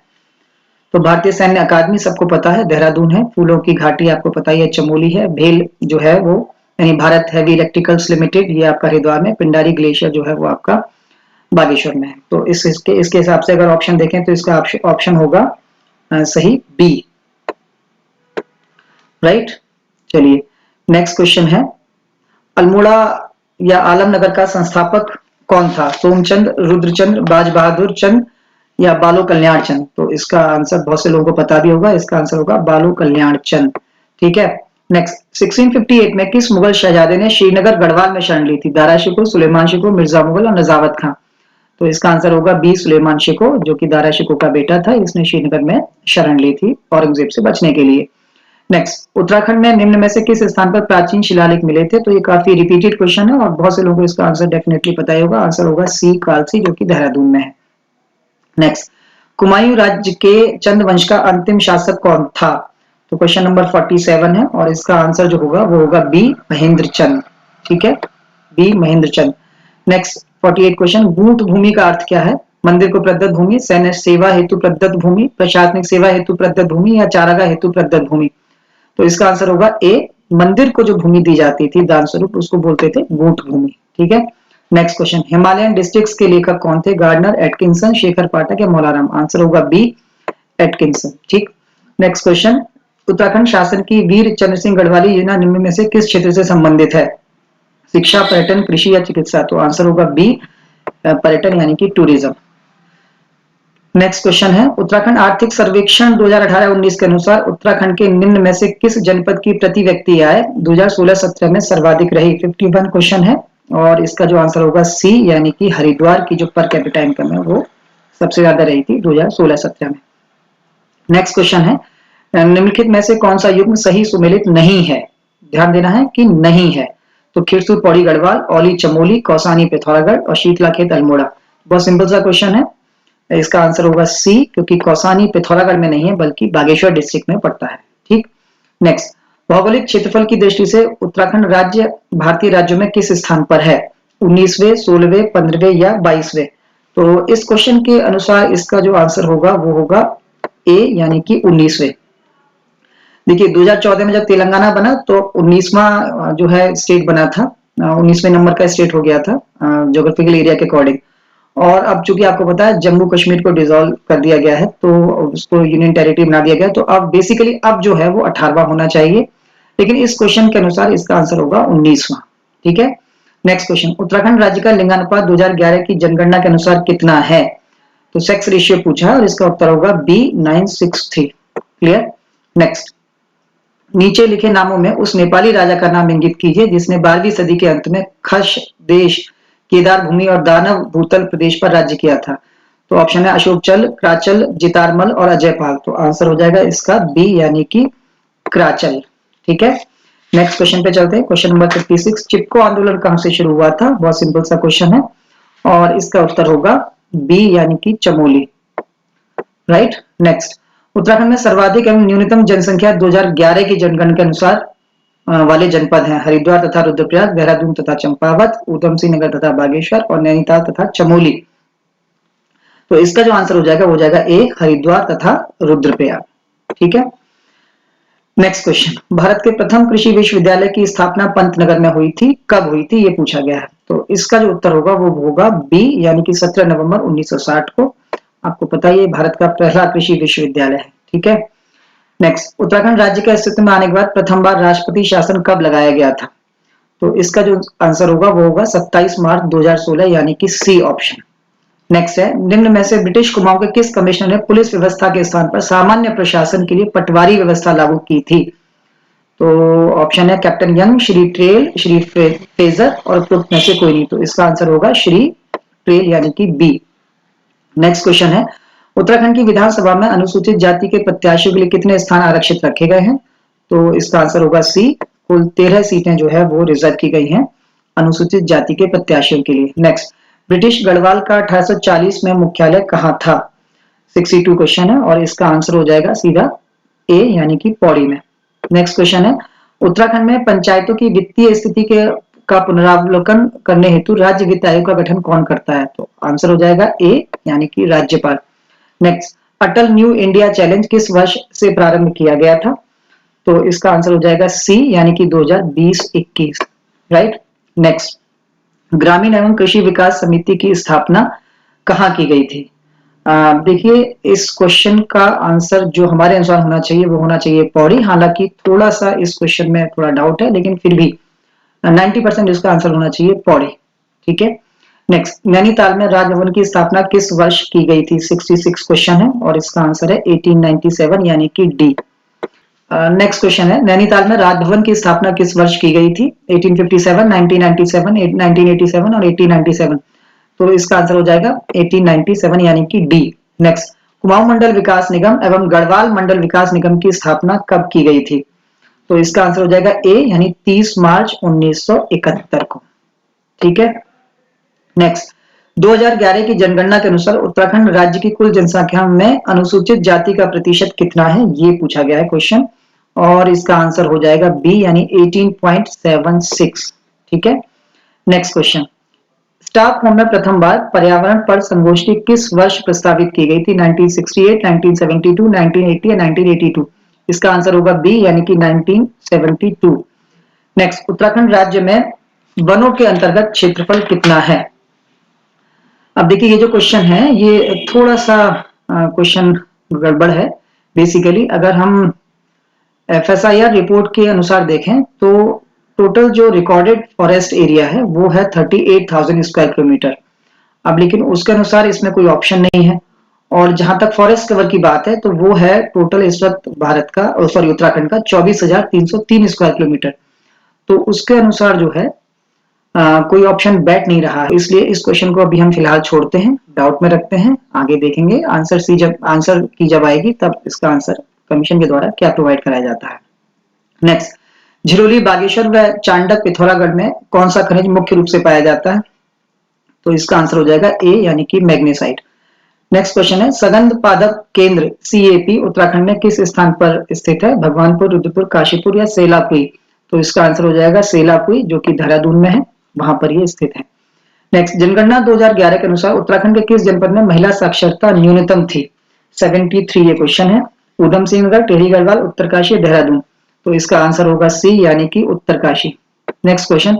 तो भारतीय सैन्य अकादमी सबको पता है, देहरादून है। फूलों की घाटी आपको पता ही है, चमोली है। भेल जो है वो यानी भारत हैवी इलेक्ट्रिकल्स लिमिटेड, ये आपका हरिद्वार में। पिंडारी ग्लेशियर जो है वो आपका बागेश्वर में है। तो इसके हिसाब से अगर ऑप्शन देखें तो इसका ऑप्शन होगा सही बी, राइट। चलिए नेक्स्ट क्वेश्चन है, अल्मोड़ा या आलमनगर का संस्थापक कौन था? सोमचंद, रुद्रचंद, बाज बहादुर चंद या बालो कल्याण चंद? तो इसका आंसर बहुत से लोगों को पता भी होगा, इसका आंसर होगा बालो कल्याण चंद। ठीक है। नेक्स्ट, 1658 में किस मुगल शहजादे ने श्रीनगर गढ़वाल में शरण ली थी? दारा शिकोह, सुलेमान शिकोह, मिर्जा मुगल और नजावत खां? तो इसका आंसर होगा बी, सुलेमान शिकोह, जो कि दारा शिकोह का बेटा था। इसने श्रीनगर में शरण ली थी औरंगजेब से बचने के लिए। नेक्स्ट, उत्तराखंड में निम्न में से किस स्थान पर प्राचीन शिलालेख मिले थे? तो ये काफी रिपीटेड क्वेश्चन है और बहुत से लोगों को इसका आंसर डेफिनेटली पता ही होगा। आंसर होगा सी, कालसी, जो कि देहरादून में है। नेक्स्ट, कुमायूं राज्य के चंद वंश का अंतिम शासक कौन था? तो क्वेश्चन नंबर 47 है और इसका आंसर जो होगा वो होगा बी, महेंद्र चंद। ठीक है, बी, महेंद्र चंद। नेक्स्ट 48 क्वेश्चन, गूंठ भूमि का अर्थ क्या है? मंदिर को प्रदत्त भूमि, सैन्य सेवा हेतु प्रदत्त भूमि, प्रशासनिक सेवा हेतु प्रदत्त भूमि या चारागाह हेतु प्रदत्त भूमि? तो इसका आंसर होगा ए, मंदिर को जो भूमि दी जाती थी दान स्वरूप उसको बोलते थे गूंठ भूमि। ठीक है। नेक्स्ट क्वेश्चन, हिमालयन डिस्ट्रिक्ट्स के लेखक कौन थे? गार्डनर, एटकिंसन, शेखर पाठक या मौलाराम? आंसर होगा बी, एटकिंसन। ठीक। नेक्स्ट क्वेश्चन, उत्तराखंड शासन की वीर चंद्र सिंह गढ़वाली योजना निम्न में से किस क्षेत्र से संबंधित है? शिक्षा, पर्यटन, कृषि या चिकित्सा? तो आंसर होगा बी, पर्यटन यानी कि टूरिज्म। नेक्स्ट क्वेश्चन है, उत्तराखंड आर्थिक सर्वेक्षण 2018-19 के अनुसार उत्तराखंड के निम्न में से किस जनपद की प्रति व्यक्ति आय 2016-17 में सर्वाधिक रही? 51 क्वेश्चन है और इसका जो आंसर होगा सी, यानी कि हरिद्वार की जो पर कैपिटा इनकम है वो सबसे ज्यादा रही थी 2016-17 में। नेक्स्ट क्वेश्चन है, निम्नलिखित में से कौन सा युग्म सही सुमेलित नहीं है? ध्यान देना है कि नहीं है। तो खिरसुर पौड़ी गढ़वाल, औली चमोली, कौसानी पिथौरागढ़ और शीतलाखेत अल्मोड़ा? बहुत सिंपल सा क्वेश्चन है, इसका आंसर होगा सी, क्योंकि कौसानी पिथौरागढ़ में नहीं है बल्कि बागेश्वर डिस्ट्रिक्ट में पड़ता है। ठीक। नेक्स्ट, भौगोलिक क्षेत्रफल की दृष्टि से उत्तराखंड राज्य भारतीय राज्यों में किस स्थान पर है? 19वें, 16वें, 15वें या 22वें? तो इस क्वेश्चन के अनुसार इसका जो आंसर होगा वो होगा ए, यानी कि 19वें। देखिए 2014 में जब तेलंगाना बना तो 19वां जो है स्टेट बना था, 19वें नंबर का स्टेट हो गया था ज्योग्राफिकल एरिया के अकॉर्डिंग। और अब चूंकि आपको पता है जम्मू कश्मीर को डिसॉल्व कर दिया गया है तो उसको यूनियन टेरिटरी बना दिया गया, तो अब बेसिकली अब जो है वो 18वां होना चाहिए, लेकिन इस क्वेश्चन के अनुसार इसका आंसर होगा 19वां। ठीक है। नेक्स्ट क्वेश्चन, उत्तराखंड राज्य का लिंगानुपात 2011 की जनगणना के अनुसार कितना है? तो सेक्स रेशियो पूछा है और इसका उत्तर होगा बी, 9:6:3। क्लियर। नेक्स्ट, नीचे लिखे नामों में उस नेपाली राजा का नाम इंगित कीजिए जिसने 12वीं सदी के अंत में खश देश, केदार भूमि और दानव भूतल प्रदेश पर राज्य किया था। तो ऑप्शन है अशोक चल, क्राचल, जितारमल और अजयपाल। तो आंसर हो जाएगा इसका बी, यानी कि क्राचल। ठीक है। नेक्स्ट क्वेश्चन पे चलते हैं, क्वेश्चन नंबर 56, चिपको आंदोलन कहां से शुरू हुआ था? बहुत सिंपल सा क्वेश्चन है और इसका उत्तर होगा बी, यानी कि चमोली। राइट। नेक्स्ट, उत्तराखंड में सर्वाधिक एवं न्यूनतम जनसंख्या 2011 की जनगणना के अनुसार वाले जनपद हैं हरिद्वार तथा रुद्रप्रयाग, देहरादून तथा चंपावत, ऊधम सिंह नगर तथा बागेश्वर और नैनीताल तथा चमोली। तो इसका जो आंसर हो जाएगा वो जाएगा ए, हरिद्वार तथा रुद्रप्रयाग। ठीक है। नेक्स्ट क्वेश्चन, भारत के प्रथम कृषि विश्वविद्यालय की स्थापना पंतनगर में हुई थी, कब हुई थी ये पूछा गया है। तो इसका जो उत्तर होगा वो होगा बी, यानी कि 17 नवंबर 1960 को। आपको पता है ये भारत का पहला कृषि विश्वविद्यालय है। ठीक है। नेक्स्ट, उत्तराखंड राज्य के अस्तित्व में आने के बाद प्रथम बार राष्ट्रपति शासन कब लगाया गया था? तो इसका जो आंसर होगा वो होगा 27 मार्च 2016, यानी कि सी ऑप्शन। नेक्स्ट है, निम्न में से ब्रिटिश कुमाऊं के किस कमिश्नर ने पुलिस व्यवस्था के स्थान पर सामान्य प्रशासन के लिए पटवारी व्यवस्था लागू की थी? तो ऑप्शन है captain young, Shri trail, Shri Fraser और उपरोक्त में से कोई नहीं। तो इसका आंसर होगा श्री ट्रेल, यानी कि बी। नेक्स्ट क्वेश्चन है, उत्तराखंड की विधानसभा में अनुसूचित जाति के प्रत्याशियों के लिए कितने स्थान आरक्षित रखे गए हैं? तो इसका आंसर होगा सी, कुल 13 सीटें जो है वो रिजर्व की गई हैं अनुसूचित जाति के प्रत्याशियों के लिए। नेक्स्ट, ब्रिटिश गढ़वाल का 1840 में मुख्यालय कहाँ था? 62 क्वेश्चन है और इसका आंसर हो जाएगा सीधा ए यानी कि पौड़ी में। नेक्स्ट क्वेश्चन है, उत्तराखंड में पंचायतों की वित्तीय स्थिति के का पुनरावलोकन करने हेतु राज्य वित्त आयोग का गठन कौन करता है? तो आंसर हो जाएगा ए यानी कि राज्यपाल। नेक्स्ट, अटल न्यू इंडिया चैलेंज किस वर्ष से प्रारंभ किया गया था? तो इसका आंसर हो जाएगा सी यानी कि 2020-21, राइट। नेक्स्ट, ग्रामीण एवं कृषि विकास समिति की स्थापना कहाँ की गई थी? देखिए, इस क्वेश्चन का आंसर जो हमारे अनुसार होना चाहिए वो होना चाहिए पौड़ी। हालांकि थोड़ा सा इस क्वेश्चन में थोड़ा डाउट है, लेकिन फिर भी 90% इसका आंसर होना चाहिए पौड़ी। ठीक है। नेक्स्ट, नैनीताल में राजभवन की स्थापना किस वर्ष की गई थी? 66 क्वेश्चन है और इसका आंसर है 1897 यानी कि डी। नेक्स्ट क्वेश्चन है, नैनीताल में राजभवन की स्थापना किस वर्ष की गई थी? 1857, 1997, 1987 और 1897। तो इसका आंसर हो जाएगा 1897 यानी कि डी। नेक्स्ट, कुमाऊं मंडल विकास निगम एवं गढ़वाल मंडल विकास निगम की स्थापना कब की गई थी? तो इसका आंसर हो जाएगा ए यानी 30 मार्च 1971 को। ठीक है। नेक्स्ट, 2011 की जनगणना के अनुसार उत्तराखंड राज्य की कुल जनसंख्या में अनुसूचित जाति का प्रतिशत कितना है? ये पूछा गया है क्वेश्चन और इसका आंसर हो जाएगा बी यानी 18.76। ठीक है। नेक्स्ट क्वेश्चन, स्टॉकहोम में प्रथम बार पर्यावरण पर संगोष्ठी किस वर्ष प्रस्तावित की गई थी? 1968, 1972, 1980 या 1982? इसका आंसर होगा बी यानी कि 1972। नेक्स्ट, उत्तराखंड राज्य में वनों के अंतर्गत क्षेत्रफल कितना है? अब देखिए, ये जो क्वेश्चन है ये थोड़ा सा क्वेश्चन गड़बड़ है। बेसिकली अगर हम FSIR रिपोर्ट के अनुसार देखें तो टोटल जो रिकॉर्डेड फॉरेस्ट एरिया है वो है 38,000 स्क्वायर किलोमीटर। अब लेकिन उसके अनुसार इसमें कोई ऑप्शन नहीं है और जहां तक फॉरेस्ट कवर की बात है तो वो है टोटल इस वक्त भारत का सॉरी उत्तराखंड का 24,303 स्क्वायर किलोमीटर। तो उसके अनुसार जो है कोई ऑप्शन बैठ नहीं रहा है, इसलिए इस क्वेश्चन को अभी हम फिलहाल छोड़ते हैं, डाउट में रखते हैं, आगे देखेंगे आंसर की जब आएगी तब इसका आंसर कमीशन के द्वारा क्या प्रोवाइड कराया जाता है। नेक्स्ट, झिरोली, बागेश्वर व चांडक पिथौरागढ़ में कौन सा खनिज मुख्य रूप से पाया जाता है? तो इसका आंसर हो जाएगा ए यानी कि मैग्नेसाइट। नेक्स्ट क्वेश्चन है, सगंध पादप केंद्र CAP उत्तराखंड में किस स्थान पर स्थित है? भगवानपुर, रुद्रपुर, काशीपुर या सेलापुई? तो इसका आंसर हो जाएगा सेलापुई जो कि देहरादून में है, वहां पर ये स्थित है। नेक्स्ट, जनगणना 2011 के अनुसार उत्तराखंड के किस जनपद में महिला साक्षरता न्यूनतम थी? 73 ये क्वेश्चन है। उधम सिंह नगर, टिहरी गढ़वाल, उत्तरकाशी, देहरादून? तो इसका आंसर होगा सी यानी कि उत्तरकाशी। नेक्स्ट क्वेश्चन,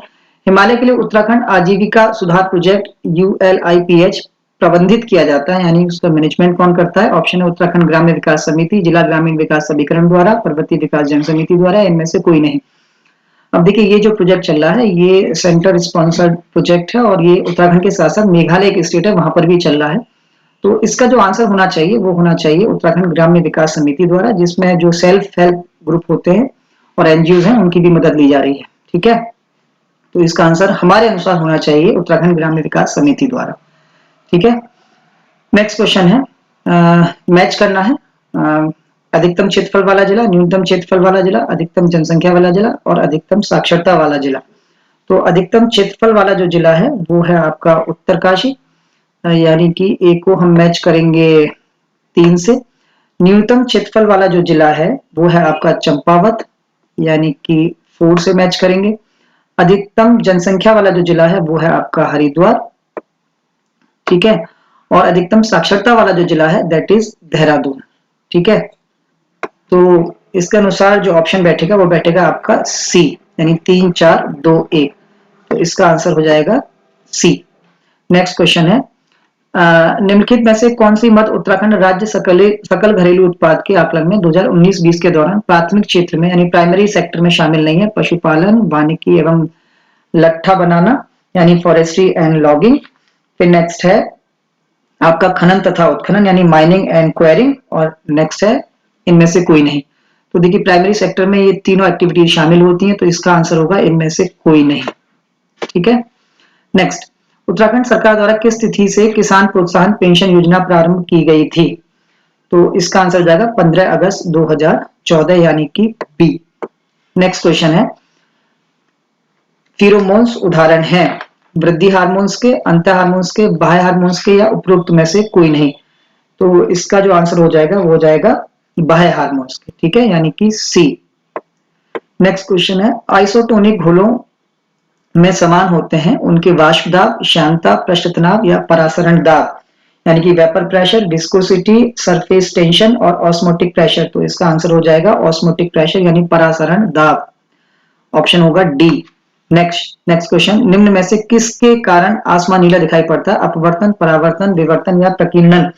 हिमालय के लिए उत्तराखंड आजीविका सुधार प्रोजेक्ट ULIPH प्रबंधित किया जाता है यानी उसका मैनेजमेंट कौन करता है? ऑप्शन है उत्तराखंड ग्राम्य विकास समिति, जिला ग्रामीण विकास अभिकरण द्वारा, पर्वतीय विकास जन समिति द्वारा, इनमें से कोई नहीं। अब देखिए, ये जो प्रोजेक्ट चल रहा है ये सेंटर स्पॉन्सर्ड प्रोजेक्ट है और ये उत्तराखंड के साथ साथ मेघालय एक स्टेट है वहां पर भी चल रहा है। तो इसका जो आंसर होना चाहिए वो होना चाहिए उत्तराखंड ग्राम्य विकास समिति द्वारा, जिसमें जो सेल्फ हेल्प ग्रुप होते हैं और NGOs हैं उनकी भी मदद ली जा रही है। ठीक है। तो इसका आंसर हमारे अनुसार होना चाहिए उत्तराखंड ग्राम्य विकास समिति द्वारा। ठीक है। नेक्स्ट क्वेश्चन है, मैच करना है अधिकतम क्षेत्रफल वाला जिला, न्यूनतम क्षेत्रफल वाला जिला, अधिकतम जनसंख्या वाला जिला और अधिकतम साक्षरता वाला जिला। तो अधिकतम क्षेत्रफल वाला जो जिला है वो है आपका उत्तरकाशी, यानी कि ए को हम मैच करेंगे 3 से। न्यूनतम क्षेत्रफल वाला जो जिला है वो है आपका चंपावत, यानी कि 4 से मैच करेंगे। अधिकतम जनसंख्या वाला जो जिला है वो है आपका हरिद्वार। ठीक है। और अधिकतम साक्षरता वाला जो जिला है दैट इज देहरादून। ठीक है। तो इसके अनुसार जो ऑप्शन बैठेगा वो बैठेगा आपका सी यानी 3 4 2 1। तो इसका आंसर हो जाएगा सी। नेक्स्ट क्वेश्चन है, निम्नलिखित में से कौन सी मद उत्तराखंड राज्य सकल घरेलू उत्पाद के आकलन में 2019-20 के दौरान प्राथमिक क्षेत्र में यानी प्राइमरी सेक्टर में शामिल नहीं है? पशुपालन, वानिकी एवं लट्ठा बनाना यानी फॉरेस्ट्री एंड लॉगिंग। फिर नेक्स्ट है आपका खनन तथा उत्खनन यानी माइनिंग एंड क्वेरिंग, और नेक्स्ट है इनमें से कोई नहीं। तो देखिए, प्राइमरी सेक्टर में ये तीनों एक्टिविटीज शामिल होती हैं, तो इसका आंसर होगा इनमें से कोई नहीं। ठीक है। नेक्स्ट, उत्तराखंड सरकार द्वारा किस तिथि से किसान प्रोत्साहन पेंशन योजना प्रारंभ की गई थी? तो इसका आंसर हो जाएगा 15 अगस्त 2014 यानी कि बी। नेक्स्ट क्वेश्चन है, फिरोमोन्स उदाहरण हैं वृद्धि हार्मोन्स के, अंत हार्मोन्स के, बाह्य हार्मोन्स के या उपरोक्त में से कोई नहीं। तो इसका जो आंसर हो जाएगा वो हो जाएगा बाह्य हार्मोन्स के, ठीक है, यानी कि सी। नेक्स्ट क्वेश्चन है आइसोटोनिक घोलों में समान होते हैं उनके वाष्प दाब, श्यानता, पृष्ठ तनाव या परासरण दाब, यानी कि vapour pressure, viscosity, surface tension और ऑस्मोटिक प्रेशर। तो इसका आंसर हो जाएगा ऑस्मोटिक प्रेशर यानी परासरण दाब, ऑप्शन होगा डी। नेक्स्ट क्वेश्चन, निम्न में से किसके कारण आसमान नीला दिखाई पड़ता है? अपवर्तन, परावर्तन, विवर्तन या प्रकीर्णन,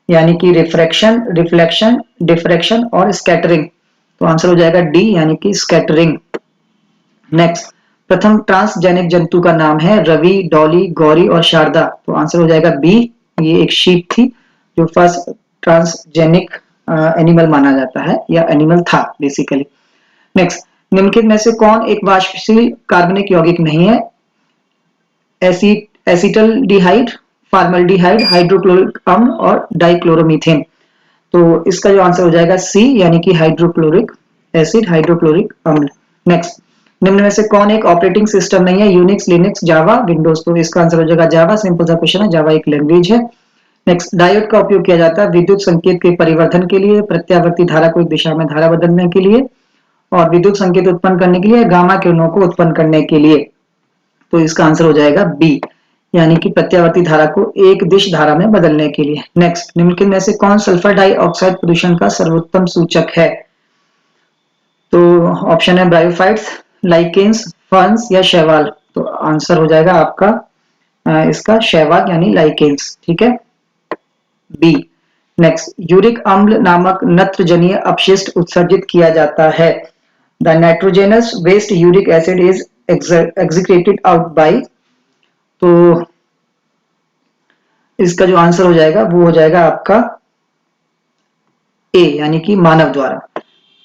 यानी कि रिफ्रैक्शन, रिफ्लेक्शन, डिफ्रैक्शन और स्कैटरिंग। तो आंसर हो जाएगा डी यानी कि स्कैटरिंग। नेक्स्ट, प्रथम ट्रांसजेनिक जंतु का नाम है रवि, डॉली, गौरी और शारदा। तो आंसर हो जाएगा बी, ये एक शीप थी जो फर्स्ट ट्रांसजेनिक एनिमल माना जाता है या एनिमल था बेसिकली। नेक्स्ट, निम्नलिखित में से कौन एक वाष्पशील कार्बनिक यौगिक नहीं है? एसिटल्डिहाइड, फॉर्मल्डिहाइड, हाइड्रोक्लोरिक अम्ल और डाइक्लोरोमीथेन। तो इसका जो आंसर हो जाएगा सी यानी कि हाइड्रोक्लोरिक एसिड, हाइड्रोक्लोरिक अम्ल। नेक्स्ट, निम्न में से कौन एक ऑपरेटिंग सिस्टम नहीं है? यूनिक्स, लिनक्स, जावा, विंडोज। तो इसका आंसर हो जाएगा जावा, सिंपल सा क्वेश्चन है, जावा एक लैंग्वेज है। नेक्स्ट, डायोड का उपयोग किया जाता है विद्युत संकेत के परिवर्धन के लिए, प्रत्यावर्ती धारा को एक दिशा में धारा बदलने के लिए और विद्युत संकेत उत्पन्न करने के लिए, गामा किरणों को उत्पन्न करने के लिए। तो इसका आंसर हो जाएगा बी यानी कि प्रत्यावर्ती धारा को एक दिश धारा में बदलने के लिए। नेक्स्ट, निम्नलिखित में से कौन सल्फर डाइऑक्साइड प्रदूषण का सर्वोत्तम सूचक है? तो ऑप्शन है ब्रायोफाइट्स, लाइकेन्स, फर्न्स या शैवाल। तो आंसर हो जाएगा आपका इसका शैवाल यानी लाइकेन्स, ठीक है, बी। नेक्स्ट, यूरिक अम्ल नामक नत्रजनीय अपशिष्ट उत्सर्जित किया जाता है। The nitrogenous waste uric acid is excreted out by. तो इसका जो आंसर हो जाएगा वो हो जाएगा आपका ए यानी कि मानव द्वारा,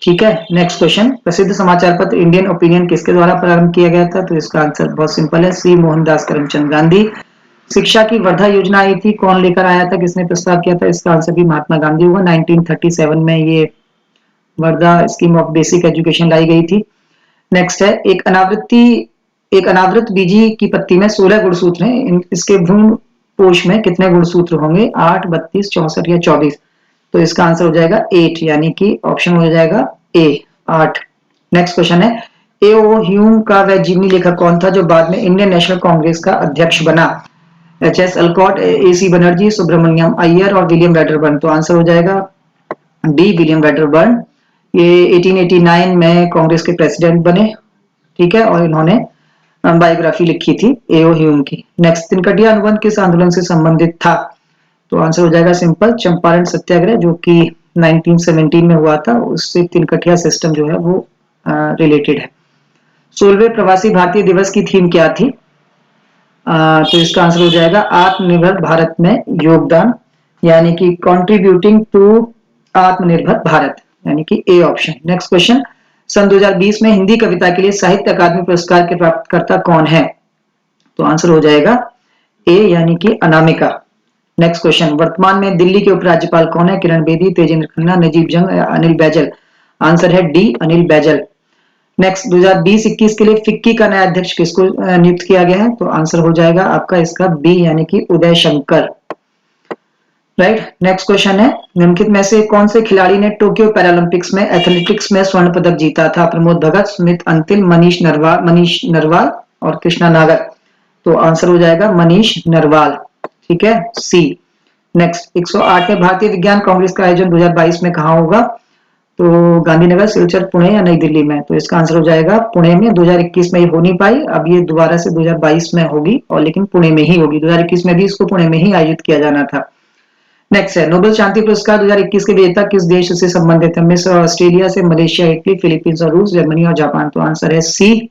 ठीक है। नेक्स्ट क्वेश्चन, प्रसिद्ध समाचार पत्र इंडियन ओपिनियन किसके द्वारा प्रारंभ किया गया था? तो इसका आंसर बहुत सिंपल है, सी मोहनदास करमचंद गांधी। शिक्षा की वर्धा योजना आई थी, कौन लेकर आया था, किसने प्रस्ताव किया था? इसका आंसर भी महात्मा गांधी होगा। 1937 में ये Wardha scheme of basic education लाई गई थी। नेक्स्ट है, एक अनावृत बीजी की पत्ती में 16 गुणसूत्र हैं, इसके भ्रूण पोष में कितने गुणसूत्र होंगे? 8, 32, 64 या 24। तो इसका आंसर हो जाएगा 8 यानी कि ऑप्शन हो जाएगा ए 8। नेक्स्ट क्वेश्चन है, एओ ह्यूम का वह जीवनी लेखक कौन था जो बाद में इंडियन नेशनल कांग्रेस का अध्यक्ष बना? HS. Olcott, AC. Banerjee, Subramaniam Iyer और विलियम वेटरबर्न। तो आंसर हो जाएगा डी विलियम वेटरबर्न। ये 1889 में कांग्रेस के प्रेसिडेंट बने, ठीक है, और इन्होंने बायोग्राफी लिखी थी एओ ह्यूम की। नेक्स्ट, तिनकटिया अनुबंध किस आंदोलन से संबंधित था? तो आंसर हो जाएगा सिंपल, चंपारण सत्याग्रह जो कि 1917 में हुआ था, उससे तिनकटिया सिस्टम जो है वो रिलेटेड है। 16वें प्रवासी भारतीय दिवस की थीम क्या थी? तो इसका आंसर हो जाएगा आत्मनिर्भर भारत में योगदान, यानी कि कंट्रीब्यूटिंग टू आत्मनिर्भर भारत, यानी कि ए ऑप्शन। नेक्स्ट क्वेश्चन, सन 2020 में हिंदी कविता के लिए साहित्य अकादमी पुरस्कार के प्राप्तकर्ता कौन है? तो आंसर हो जाएगा ए यानी कि अनामिका। नेक्स्ट क्वेश्चन, वर्तमान में दिल्ली के उपराज्यपाल कौन है? किरण बेदी, तेजेंद्र खन्ना, नजीब जंग या अनिल बैजल। आंसर है डी अनिल बैजल। नेक्स्ट, 2020-21 के लिए फिक्की का नया अध्यक्ष किसको नियुक्त किया गया है? तो आंसर हो जाएगा आपका इसका बी यानी कि Uday Shankar, right. Next question है, निम्नलिखित में से कौन से खिलाड़ी ने टोक्यो पैरालंपिक्स में एथलेटिक्स में स्वर्ण पदक जीता था? प्रमोद भगत, सुमित अंतिल, मनीष नरवाल और कृष्णा नागर। तो आंसर हो जाएगा मनीष नरवाल, ठीक है, सी। नेक्स्ट, 108वें भारतीय विज्ञान कांग्रेस का आयोजन 2022 में कहाँ होगा? तो गांधीनगर, सिलचर, पुणे या नई दिल्ली में। तो इसका आंसर हो जाएगा पुणे में। 2021 में ये हो नहीं पाई, अब ये दोबारा से 2022 में होगी, और लेकिन पुणे में ही होगी। 2021 में भी इसको पुणे में ही आयोजित किया जाना था। नेक्स्ट है, नोबेल शांति पुरस्कार 2021 के विजेता किस देश से संबंधित है? मिस्र, ऑस्ट्रेलिया से, मलेशिया, इटली, फिलीपींस और रूस, जर्मनी और जापान। तो आंसर है सी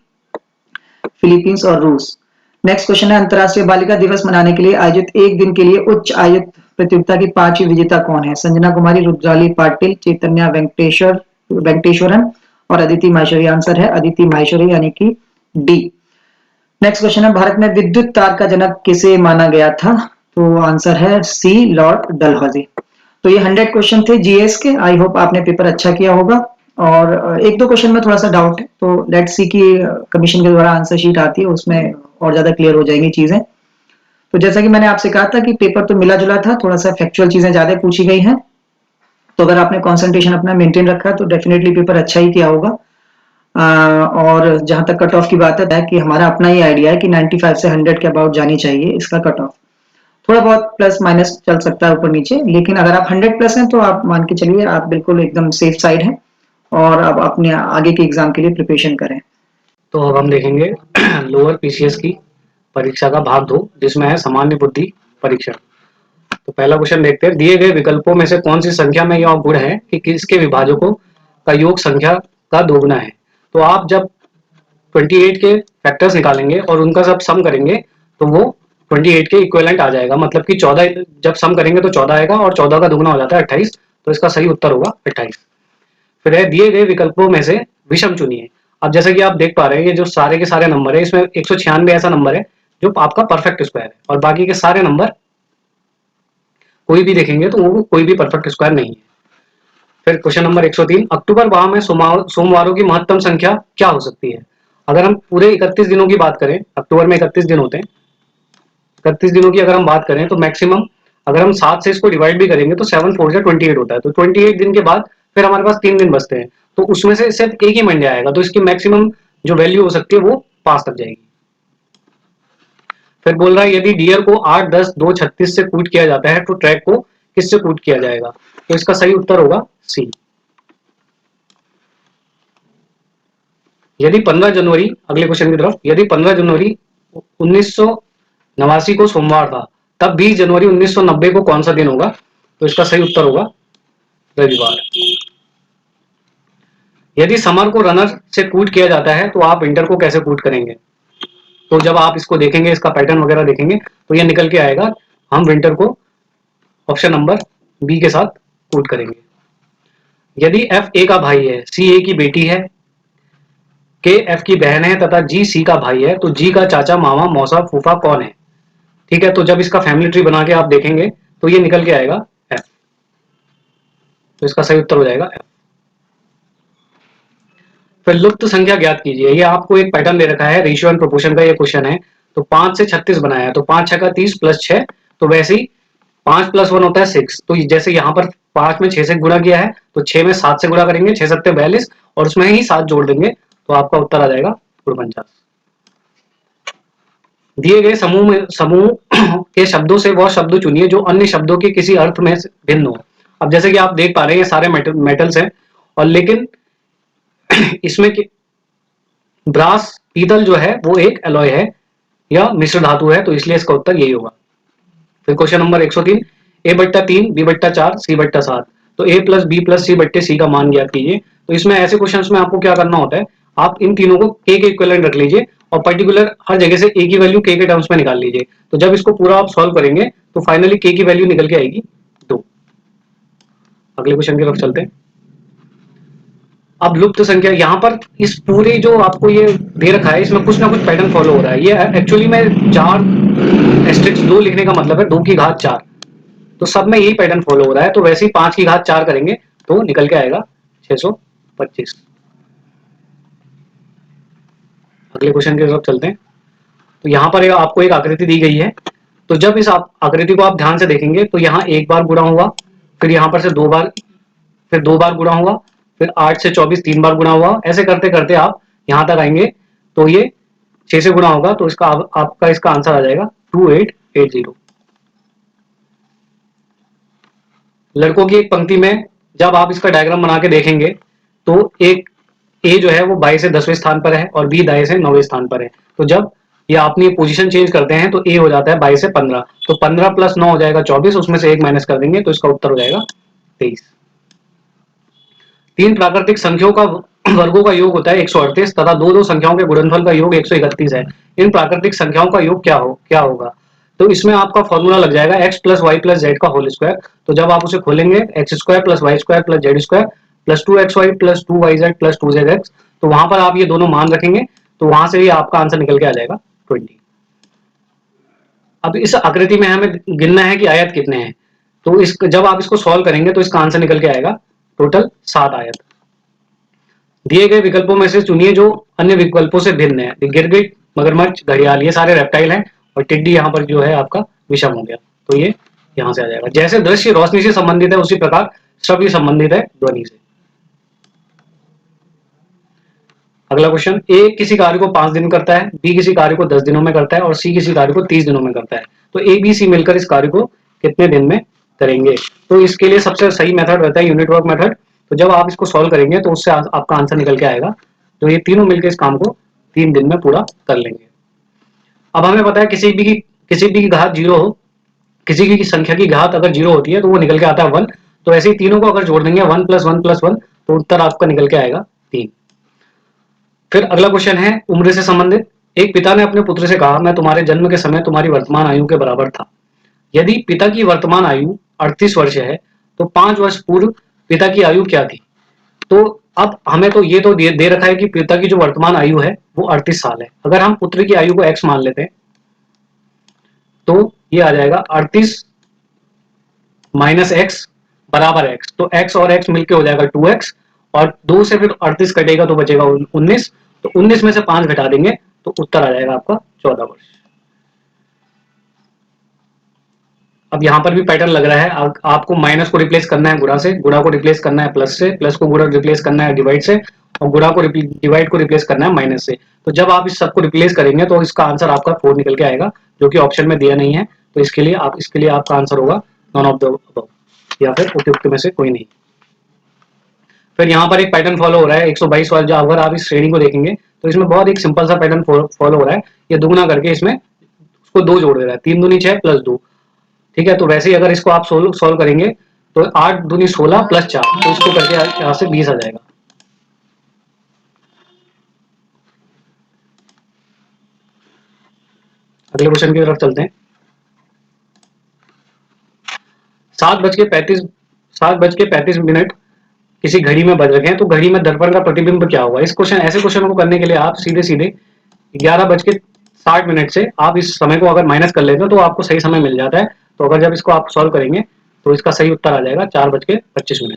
फिलीपींस और रूस। नेक्स्ट क्वेश्चन है, अंतरराष्ट्रीय बालिका दिवस मनाने के लिए आयोजित एक दिन के लिए उच्च आयुक्त प्रतियोगिता की 5वीं विजेता कौन है? संजना कुमारी, रुद्राली पाटिल, चैतन्या वेंकटेश्वरन और अदिति माहेश्वरी। आंसर है अदिति माहेश्वरी यानी कि डी। नेक्स्ट क्वेश्चन है, भारत में विद्युत तार का जनक किसे माना गया था? तो आंसर है सी लॉर्ड डलहौजी। तो ये 100 क्वेश्चन थे जीएस के। आई होप आपने पेपर अच्छा किया होगा। और एक दो क्वेश्चन में थोड़ा सा डाउट है, तो लेट्स सी कि कमीशन के द्वारा आंसर शीट आती है, उसमें और ज्यादा क्लियर हो जाएंगी चीजें। तो जैसा कि मैंने आपसे कहा था कि पेपर तो मिला जुला था, थोड़ा सा फैक्चुअल चीजें ज्यादा पूछी गई हैं। तो अगर आपने कंसंट्रेशन अपना मेंटेन रखा तो डेफिनेटली पेपर अच्छा ही किया होगा। और जहां तक कट ऑफ की बात है कि हमारा अपना ही आइडिया है कि 95 से 100 के अबाउट जानी चाहिए इसका कट ऑफ। थोड़ा बहुत प्लस माइनस चल सकता है ऊपर नीचे, लेकिन अगर आप 100 प्लस हैं तो आप मान के चलिए आप बिल्कुल एकदम सेफ साइड हैं और अब अपने आगे के एग्जाम के लिए प्रिपरेशन करें। तो अब हम देखेंगे लोअर पीसीएस की परीक्षा का भाग 2, जिसमें है सामान्य बुद्धि परीक्षण। तो पहला क्वेश्चन देखते हैं, दिए गए विकल्पों में से कौन सी संख्या में यह गुण है कि किसके विभाजकों का योग संख्या का दोगुना है। तो आप जब 28 के फैक्टर्स निकालेंगे और उनका सब सम करेंगे तो वो 28 के इक्विवेलेंट आ जाएगा, मतलब कि 14 जब सम करेंगे तो 14 आएगा और 14 का दुगुना हो जाता है 28, तो इसका सही उत्तर होगा 28। फिर है दिए गए विकल्पों में से विषम चुनिए। अब जैसे कि आप देख पा रहे हैं ये जो सारे के सारे नंबर है, इसमें 196 ऐसा नंबर है जो आपका परफेक्ट स्क्वायर है, और बाकी के सारे नंबर कोई भी देखेंगे तो वो कोई भी परफेक्ट स्क्वायर नहीं है। फिर क्वेश्चन नंबर 103, अक्टूबर माह में सोमवारों की महत्तम संख्या क्या हो सकती है। अगर हम पूरे 31 दिनों की बात करें, अक्टूबर में 31 दिन होते हैं, 31 दिनों की अगर हम बात करें तो मैक्सिमम अगर हम 7 से इसको डिवाइड भी करेंगे तो 7 4 से 28 होता है। तो 28 दिन के बाद फिर हमारे पास 3 दिन बचते हैं, तो उसमें से सिर्फ एक ही मंडे आएगा, तो इसकी मैक्सिमम जो वैल्यू हो सकती है वो 5 तक जाएगी। फिर बोल रहा है यदि डियर को 8 10 2 36 से कूट किया जाता है तो ट्रैक को किससे कूट किया जाएगा। तो इसका सही उत्तर होगा सी। यदि 15 जनवरी, अगले क्वेश्चन की तरफ, यदि 15 जनवरी 1989 को सोमवार था, तब 20 जनवरी 1990 को कौन सा दिन होगा। तो इसका सही उत्तर होगा रविवार। यदि समर को रनर से कूट किया जाता है तो आप विंटर को कैसे कूट करेंगे। तो जब आप इसको देखेंगे, इसका पैटर्न वगैरह देखेंगे तो ये निकल के आएगा, हम विंटर को ऑप्शन नंबर बी के साथ कूट करेंगे। यदि एफ ए का भाई है, सी ए की बेटी है, के एफ की बहन है तथा जी सी का भाई है, तो जी का चाचा मामा मौसा फूफा कौन है। ठीक है, तो जब इसका फैमिली ट्री बना के आप देखेंगे तो ये निकल के आएगा एफ, तो इसका सही उत्तर हो जाएगा एफ। फिर लुप्त संख्या ज्ञात कीजिए। ये आपको एक पैटर्न दे रखा है, रेशियो एंड प्रोपोर्शन का ये क्वेश्चन है। तो 5 से 36 बनाया है, तो 5 6 का 30 प्लस 6, तो वैसे ही 5 प्लस 1 होता है 6। तो जैसे यहाँ पर 5 में 6 से गुणा किया है तो 6 में 7 से गुणा करेंगे, 6 7 42, और उसमें ही 7 जोड़ देंगे तो आपका उत्तर आ जाएगा 49। दिए गए समूह के शब्दों से वह शब्द चुनिए जो अन्य शब्दों के किसी अर्थ में भिन्न हो। अब जैसे कि आप देख पा रहे हैं ये सारे मेटल्स हैं, और लेकिन इसमें ब्रास पीतल जो है वो एक एलॉय है या मिश्र धातु है, तो इसलिए इसका उत्तर यही होगा। फिर क्वेश्चन नंबर 103, ए बट्टा 3 बी बट्टा 4 सी बट्टा 7, तो ए प्लस बी प्लस सी बट्टे सी का मान ज्ञात कीजिए। तो इसमें ऐसे क्वेश्चन में आपको क्या करना होता है, आप इन तीनों को के इक्विवेलेंट रख लीजिए और पर्टिकुलर हर जगह से ए की वैल्यू के टर्म्स में निकाल लीजिए। तो जब इसको पूरा आप सॉल्व करेंगे तो फाइनली के की वैल्यू निकल के आएगी 2। अगले क्वेश्चन की तरफ चलते हैं। अब लुप्त संख्या, यहाँ पर इस पूरे जो आपको ये दे रखा है इसमें कुछ ना कुछ पैटर्न फॉलो हो रहा है। ये एक्चुअली में 4 एस्ट्रिक्स 2 लिखने का मतलब है 2 की घात 4, तो सब में यही पैटर्न फॉलो हो रहा है। तो वैसे ही 5 की घात 4 करेंगे तो निकल के आएगा 625। अगले क्वेश्चन की तरफ चलते हैं। तो यहाँ पर आपको एक आकृति दी गई है, तो जब इस आकृति को आप ध्यान से देखेंगे तो यहाँ एक बार गुणा हुआ, फिर यहाँ पर से 2 बार, फिर 2 बार गुणा हुआ, फिर 8 से 24 3 बार गुणा हुआ, ऐसे करते करते आप यहाँ तक आएंगे तो ये 6 से गुणा होगा, तो इसका आपका इसका आंसर आ जाएगा 2880। लड़कों की एक पंक्ति में जब आप इसका डायग्राम बना के देखेंगे तो एक ए जो है वो 22 से 10वें स्थान पर है और बी दाएं से 9वें स्थान पर है। तो जब ये अपनी पोजीशन चेंज करते हैं तो ए हो जाता है 22 से 15, तो 15 प्लस 9 हो जाएगा 24, उसमें से 1 माइनस कर देंगे तो इसका उत्तर हो जाएगा 23। 3 प्राकृतिक संख्याओं का वर्गों का योग होता है 138 तथा 2 संख्याओं के गुणनफल का योग 131 है। इन प्राकृतिक संख्याओं का योग क्या होगा। तो इसमें आपका फॉर्मूला लग जाएगा x plus y plus z का होल स्क्वायर। तो जब आप उसे खोलेंगे x square plus y square plus z square plus 2xy plus 2yz plus 2zx, तो वहां पर आप ये दोनों मान रखेंगे तो वहां से ही आपका आंसर निकल के आ जाएगा 20। अब इस आकृति में हमें गिनना है कि आयत कितने हैं, तो जब आप इसको सॉल्व करेंगे तो इसका आंसर निकल के आएगा टोटल 7 आयत। दिए गए विकल्पों में से चुनिए जो अन्य विकल्पों से भिन्न है। गिरगिट, मगरमच्छ, घड़ियाल ये सारे रेप्टाइल हैं और टिड्डी यहाँ पर जो है आपका विषम हो गया, तो ये यहाँ से आ जाएगा। जैसे दृश्य रोशनी से संबंधित है उसी प्रकार श्रव्य संबंधित है ध्वनि से। अगला क्वेश्चन, ए किसी कार्य को 5 दिन करता है, बी किसी कार्य को 10 दिनों में करता है और सी किसी कार्य को 30 दिनों में करता है, तो ए बी सी मिलकर इस कार्य को कितने दिन में करेंगे? तो इसके लिए सबसे सही मेथड रहता है यूनिट वर्क मेथड। तो जब आप इसको सॉल्व करेंगे तो उससे आपका आंसर निकल के आएगा, तो ये तीनों मिलकर इस काम को 3 दिन में पूरा कर लेंगे। अब हमें पता है किसी भी की घात 0 हो, किसी की संख्या की घात अगर 0 होती है तो वो निकल के आता है 1, तो ऐसे ही तीनों को अगर जोड़ देंगे 1 + 1 + 1 तो उत्तर आपका निकल के आएगा 3। फिर अगला क्वेश्चन है उम्र से संबंधित। एक पिता ने अपने पुत्र से कहा, मैं तुम्हारे जन्म के समय तुम्हारी वर्तमान आयु के बराबर था। यदि पिता की वर्तमान आयु 38 वर्ष है तो 5 वर्ष पूर्व पिता की आयु क्या थी? तो अब हमें तो ये तो दे रखा है कि पिता की जो वर्तमान आयु है वो 38 साल है। अगर हम पुत्र की आयु को x मान लेते हैं तो ये आ जाएगा 38 - x बराबर x, तो x और x मिलके हो जाएगा 2x और 2 से फिर 38 कटेगा तो बचेगा 19, तो 19 में से 5 घटा देंगे तो उत्तर आ जाएगा आपका 14 वर्ष। अब यहाँ पर भी पैटर्न लग रहा है, आपको माइनस को रिप्लेस करना है गुणा से, गुणा को रिप्लेस करना है प्लस से, प्लस को गुणा रिप्लेस करना है डिवाइड से और गुणा को डिवाइड को रिप्लेस करना है माइनस से। तो जब आप इस सबको रिप्लेस करेंगे तो इसका आंसर आपका 4 निकल के आएगा, जो कि ऑप्शन में दिया नहीं है। तो इसके लिए आपका आंसर होगा नॉन ऑफ द अबव, या फिर उपयुक्त में से कोई नहीं। फिर यहाँ पर एक पैटर्न फॉलो हो रहा है 122 वाला, जो अगर आप इस श्रेणी को देखेंगे तो इसमें बहुत एक सिंपल सा पैटर्न फॉलो हो रहा है। ये दुगुना करके इसमें उसको 2 जोड़ दे रहा है, 3 दूनी 6 + 2, ठीक है। तो वैसे ही अगर इसको आप सोल्व करेंगे तो 8 दूनी 16 + 4, तो इसको करके यहाँ से 20 आ जाएगा। अगले क्वेश्चन की तरफ चलते हैं। 7:35 किसी घड़ी में बज रखे हैं, तो घड़ी में दर्पण का प्रतिबिंब क्या होगा? ऐसे क्वेश्चन को करने के लिए आप सीधे 11:60 से आप इस समय को अगर माइनस कर लेते हो तो आपको सही समय मिल जाता है। तो अगर जब इसको आप सॉल्व करेंगे तो इसका सही उत्तर आ जाएगा 4:25।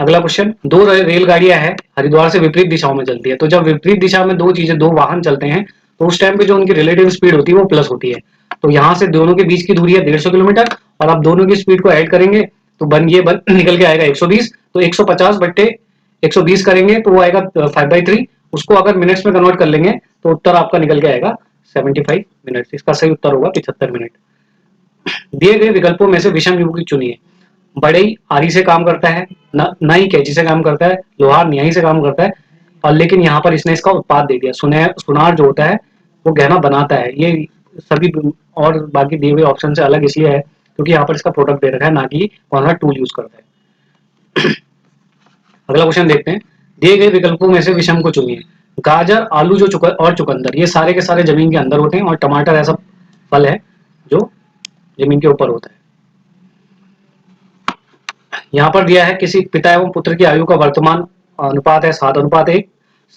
अगला क्वेश्चन, 2 रेलगाड़ियां हैं, हरिद्वार से विपरीत दिशाओं में चलती है। तो जब विपरीत दिशा में 2 वाहन चलते हैं तो उस टाइम पे जो उनकी रिलेटिव स्पीड होती है वो प्लस होती है। तो यहाँ से दोनों के बीच की दूरी है 150 किलोमीटर और आप दोनों की स्पीड को ऐड करेंगे तो निकल के आएगा 120। तो 150/120 करेंगे तो वो आएगा 5/3। उसको अगर मिनट्स में कन्वर्ट कर लेंगे तो उत्तर आपका निकल के आएगा 75 मिनट। इसका सही उत्तर होगा 75 मिनट। दिए गए विकल्पों में से विषम युग्म चुनिए। बढ़ई आरी से काम करता है, नाई कैंची से काम करता है, लोहार नियाई से काम करता है, और लेकिन यहाँ पर इसने इसका उत्पाद दे दिया। सुनार जो होता है वो गहना बनाता है। ये सभी और बाकी दिए हुए ऑप्शन से अलग इसलिए है क्योंकि यहाँ पर इसका प्रोडक्ट दे रखा है, ना कि कौन सा टूल यूज करता है। अगला क्वेश्चन देखते हैं। दिए गए विकल्पों में से विषम को चुनिए। गाजर, आलू और चुकंदर ये सारे के सारे जमीन के अंदर होते हैं और टमाटर ऐसा फल है जो जमीन के ऊपर होता है। यहाँ पर दिया है किसी पिता एवं पुत्र की आयु का वर्तमान अनुपात है 7:1।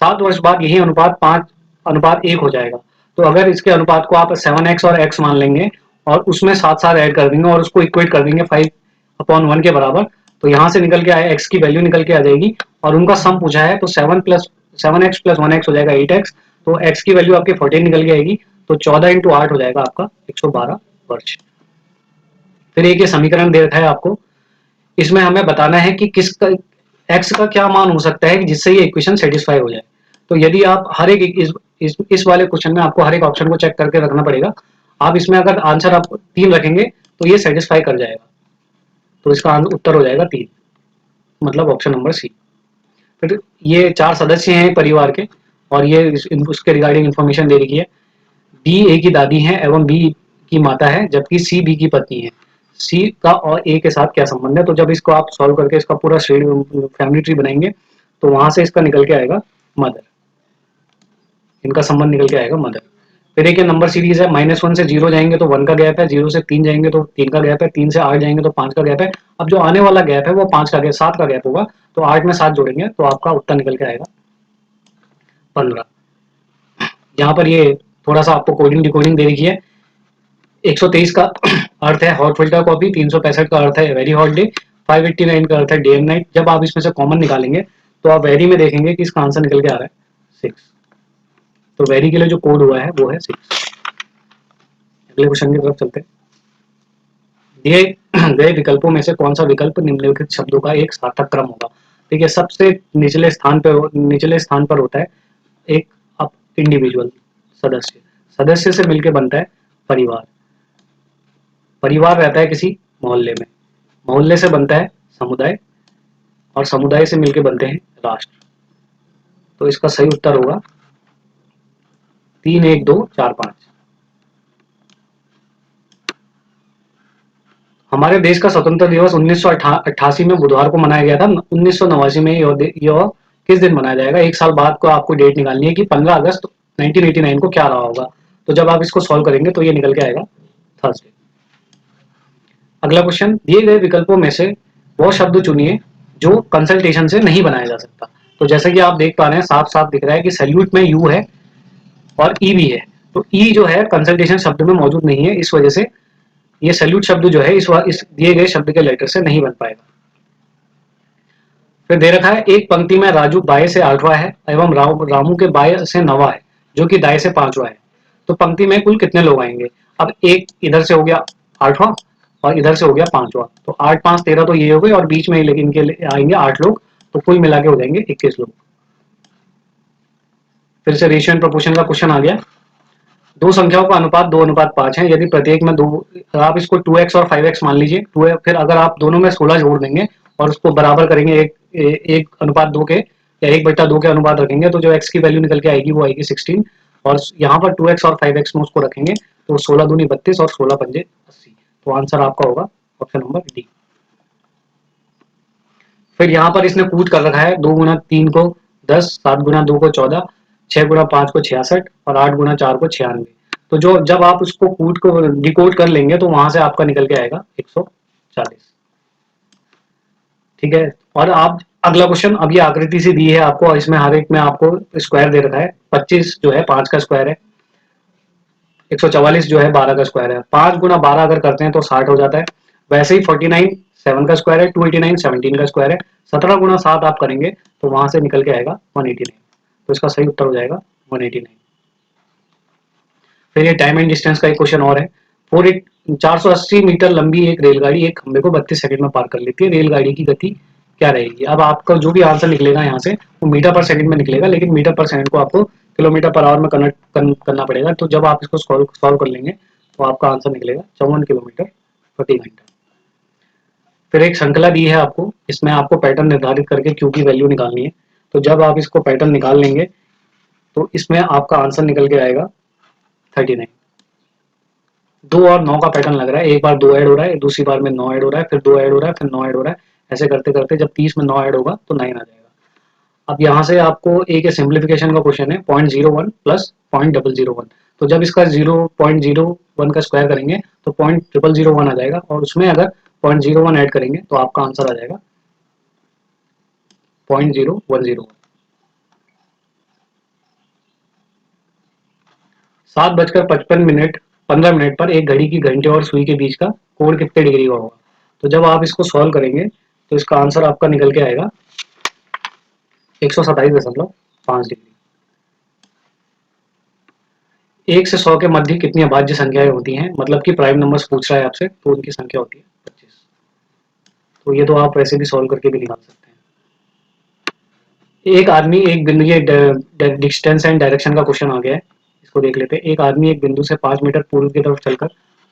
7 वर्ष बाद यही अनुपात 5:1 हो जाएगा। तो अगर इसके अनुपात को आप 7x और x मान लेंगे और उसमें 7 ऐड कर देंगे और उसको इक्वेट कर देंगे 5/1 के बराबर, तो यहाँ से निकल के आए x की वैल्यू निकल के आ जाएगी और उनका सम पूछा है तो 7x + 1x हो जाएगा 8x। तो x की वैल्यू आपकी 14 निकल के आएगी, तो 14 × 8 हो जाएगा आपका 112 वर्ष। फिर एक ये समीकरण दे रखा है आपको, इसमें हमें बताना है कि x का क्या मान हो सकता है कि जिससे ये इक्वेशन सेटिस्फाई हो जाए। तो यदि आप हर एक इस वाले क्वेश्चन में आपको हर एक ऑप्शन को चेक करके रखना पड़ेगा। आप इसमें अगर आंसर आप 3 रखेंगे तो ये सेटिस्फाई कर जाएगा, तो इसका उत्तर हो जाएगा 3, मतलब ऑप्शन नंबर सी। फिर ये 4 सदस्य हैं परिवार के और ये उसके रिगार्डिंग इंफॉर्मेशन दे रखी है। डी ए की दादी है एवं बी की माता है, जबकि सी बी की पत्नी है। सी का और ए के साथ क्या संबंध है? तो जब इसको आप सॉल्व करके इसका पूरा फैमिली ट्री बनाएंगे तो वहां से इसका निकल के आएगा मदर, इनका संबंध निकल के आएगा मदर। फिर एक नंबर सीरीज है, -1 से 0 जाएंगे तो 1 का गैप है, 0 से 3 जाएंगे तो 3 का गैप है, 3 से 8 जाएंगे तो 5 का गैप है। अब जो आने वाला गैप है वो 7 का गैप होगा, तो 8 में 7 जोड़ेंगे तो आपका उत्तर निकल के आएगा 15। यहाँ पर ये थोड़ा सा आपको कोडिंग डिकोडिंग दे रखी है। 123 का अर्थ है हॉट फिल्टर कॉफी, 365 का अर्थ है वेरी हॉट डे, 589 का अर्थ है डे एंड नाइट। जब आप इसमें से कॉमन निकालेंगे तो आप वेरी में देखेंगे कि इसका आंसर निकल के आ रहा है 6। तो वेरी के लिए जो कोड हुआ है वो है 6। अगले क्वेश्चन की तरफ चलते हैं। दिए गए विकल्पों में से कौन सा विकल्प निम्नलिखित शब्दों का एक सार्थक क्रम होगा। ठीक है, सबसे निचले स्थान पर होता है एक अप इंडिविजुअल, सदस्य। सदस्य से मिलकर बनता है परिवार। परिवार रहता है किसी मोहल्ले में। मोहल्ले से बनता है समुदाय, और समुदाय से मिलकर बनते हैं राष्ट्र। तो इसका सही उत्तर होगा 3, 1, 2, 4, 5। हमारे देश का स्वतंत्रता दिवस 1988 में बुधवार को मनाया गया था। 1989 में यह किस दिन मनाया जाएगा। एक साल बाद को आपको डेट निकालनी है कि 15 अगस्त 1989 को क्या रहा होगा। तो जब आप इसको सॉल्व करेंगे तो ये निकल के आएगा थर्सडे। अगला क्वेश्चन, दिए गए विकल्पों में से वो शब्द चुनिए जो कंसल्टेशन से नहीं बनाया जा सकता। तो जैसे कि आप देख पा रहे हैं, साफ साफ दिख रहा है कि सैल्यूट में यू है और ई भी है। तो ई जो है कंसल्टेशन शब्द में मौजूद नहीं है, इस वजह से ये सैल्यूट शब्द जो है इस दिए गए शब्द के लेटर से नहीं बन पाएगा। फिर दे रखा है एक पंक्ति में राजू बाएं से 8वां है एवं रामू के बाएं से 9वां है जो कि दाएं से 5वां है। तो पंक्ति में कुल कितने लोग आएंगे। अब एक इधर से हो गया 8वां और इधर से हो गया 5वां। तो 8, 5, 13 तो ये हो गए और बीच में इनके आएंगे 8 लोग। तो कुल मिला के हो जाएंगे 21 लोग। फिर से रेशियो एंड प्रोपोर्शन का क्वेश्चन आ गया। दो संख्याओं का अनुपात 2:5 है। यदि प्रत्येक में दो, आप इसको 2x और 5x मान लीजिए। फिर अगर आप दोनों में 16 जोड़ देंगे और उसको बराबर करेंगे एक अनुपात 2 के या 1/2 के अनुपात रखेंगे तो जो x की वैल्यू निकल के आएगी वो आएगी 16। और यहाँ पर 2x और 5x में उसको रखेंगे तो 16 दूनी 32 और 16 पंजे 80। तो आंसर आपका होगा ऑप्शन नंबर डी। फिर यहाँ पर इसने कूट कर रखा है 2 गुना 3 को 10, 7 गुना 2 को 14, 6 गुना 5 को 66 और 8 गुना 4 को 96। तो जो जब आप उसको कूट को डिकोड कर लेंगे तो वहां से आपका निकल के आएगा 140। ठीक है, और आप अगला क्वेश्चन, अब ये आकृति से दी है आपको, इसमें हर एक में आपको स्क्वायर दे रखा है। 25 जो है 5 का स्क्वायर है, 144 जो है 12 का स्क्वायर है। 5 गुना 12 अगर करते हैं तो 60 हो जाता है। वैसे ही 49 7 का स्क्वायर है, 289 17 का स्क्वायर है। 17 गुना 7 आप करेंगे तो वहां से निकल के आएगा 189। तो इसका सही उत्तर हो जाएगा 189। फिर ये टाइम एंड डिस्टेंस का एक क्वेश्चन और है। 480 मीटर लंबी एक रेलगाड़ी एक खंबे को 32 सेकंड में पार कर लेती है। रेलगाड़ी की गति क्या रहेगी। अब आपका जो भी आंसर निकलेगा यहाँ से वो मीटर पर सेकंड में निकलेगा, लेकिन मीटर पर सेकंड को आपको किलोमीटर पर आवर में कन्वर्ट करना पड़ेगा। तो जब आप इसको सॉल्व कर लेंगे तो आपका आंसर निकलेगा 54 किलोमीटर प्रति घंटा। फिर एक श्रृंखला दी है आपको, इसमें आपको पैटर्न निर्धारित करके क्यू की वैल्यू निकालनी है। तो जब आप इसको पैटर्न निकाल लेंगे तो इसमें आपका आंसर निकल के आएगा 39। 2 और 9 का पैटर्न लग रहा है। एक बार 2 ऐड हो रहा है, दूसरी बार में 9 ऐड हो रहा है, फिर 2 ऐड हो रहा है, फिर 9 ऐड हो रहा है। ऐसे करते करते जब 30 में 9 ऐड होगा तो 9 आ जाएगा। अब यहाँ से आपको एक सिंप्लीफिकेशन का क्वेश्चन है, 0.01 प्लस 0.001। तो जब इसका 0.01 का स्क्वायर करेंगे तो 0.001 आ जाएगा, और उसमें अगर 0.01 ऐड करेंगे तो आपका आंसर आ जाएगा 0.0101। 7:55 15 मिनट पर एक घड़ी की घंटे और सुई के बीच का कोण कितने डिग्री का होगा। तो जब आप इसको सॉल्व करेंगे तो इसका आंसर आपका निकल के आएगा 127.5 डिग्री। 1 से 100 के मध्य कितनी अभाज्य संख्याएं होती हैं, मतलब कि प्राइम नंबर्स पूछ रहा है आपसे, तो उनकी संख्या होती है 25। तो ये तो आप वैसे भी सॉल्व करके भी निकाल सकते हैं। एक आदमी एक बिंदु, ये डिस्टेंस एंड डायरेक्शन का क्वेश्चन आ गया है, इसको देख लेते हैं। एक आदमी एक बिंदु से 5 मीटर पूर्व की तरफ चलकर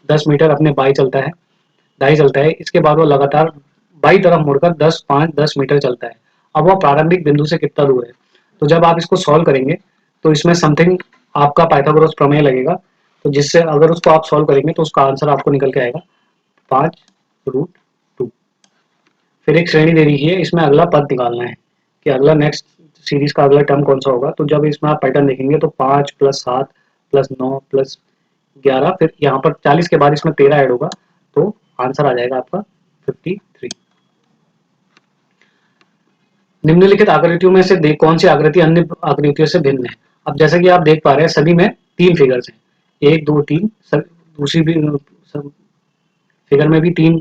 10 मीटर अपने दाई चलता है। इसके बाद वो लगातार बाई तरफ मुड़कर 10, 5, 10 मीटर चलता है। अब वह प्रारंभिक बिंदु से कितना दूर है। तो जब आप इसको सॉल्व करेंगे तो इसमें समथिंग आपका पाइथागोरस प्रमेय लगेगा, तो जिससे अगर उसको आप सॉल्व करेंगे तो उसका आंसर आपको निकल के आएगा 5√2। फिर एक श्रेणी दे रही है, इसमें अगला पद निकालना है कि अगला नेक्स्ट सीरीज का अगला टर्म कौन सा होगा। तो जब इसमें आप पैटर्न देखेंगे तो 5 + 7 + 9 + 11, फिर यहाँ पर 40 के बाद इसमें 13 ऐड होगा तो आंसर आ जाएगा आपका 53। निम्नलिखित आकृतियों में से कौन सी आकृति अन्य आकृतियों से भिन्न है। अब जैसे कि आप देख पा रहे हैं सभी में 3 फिगर्स हैं, 1, 2, 3। दूसरी भी फिगर में भी 3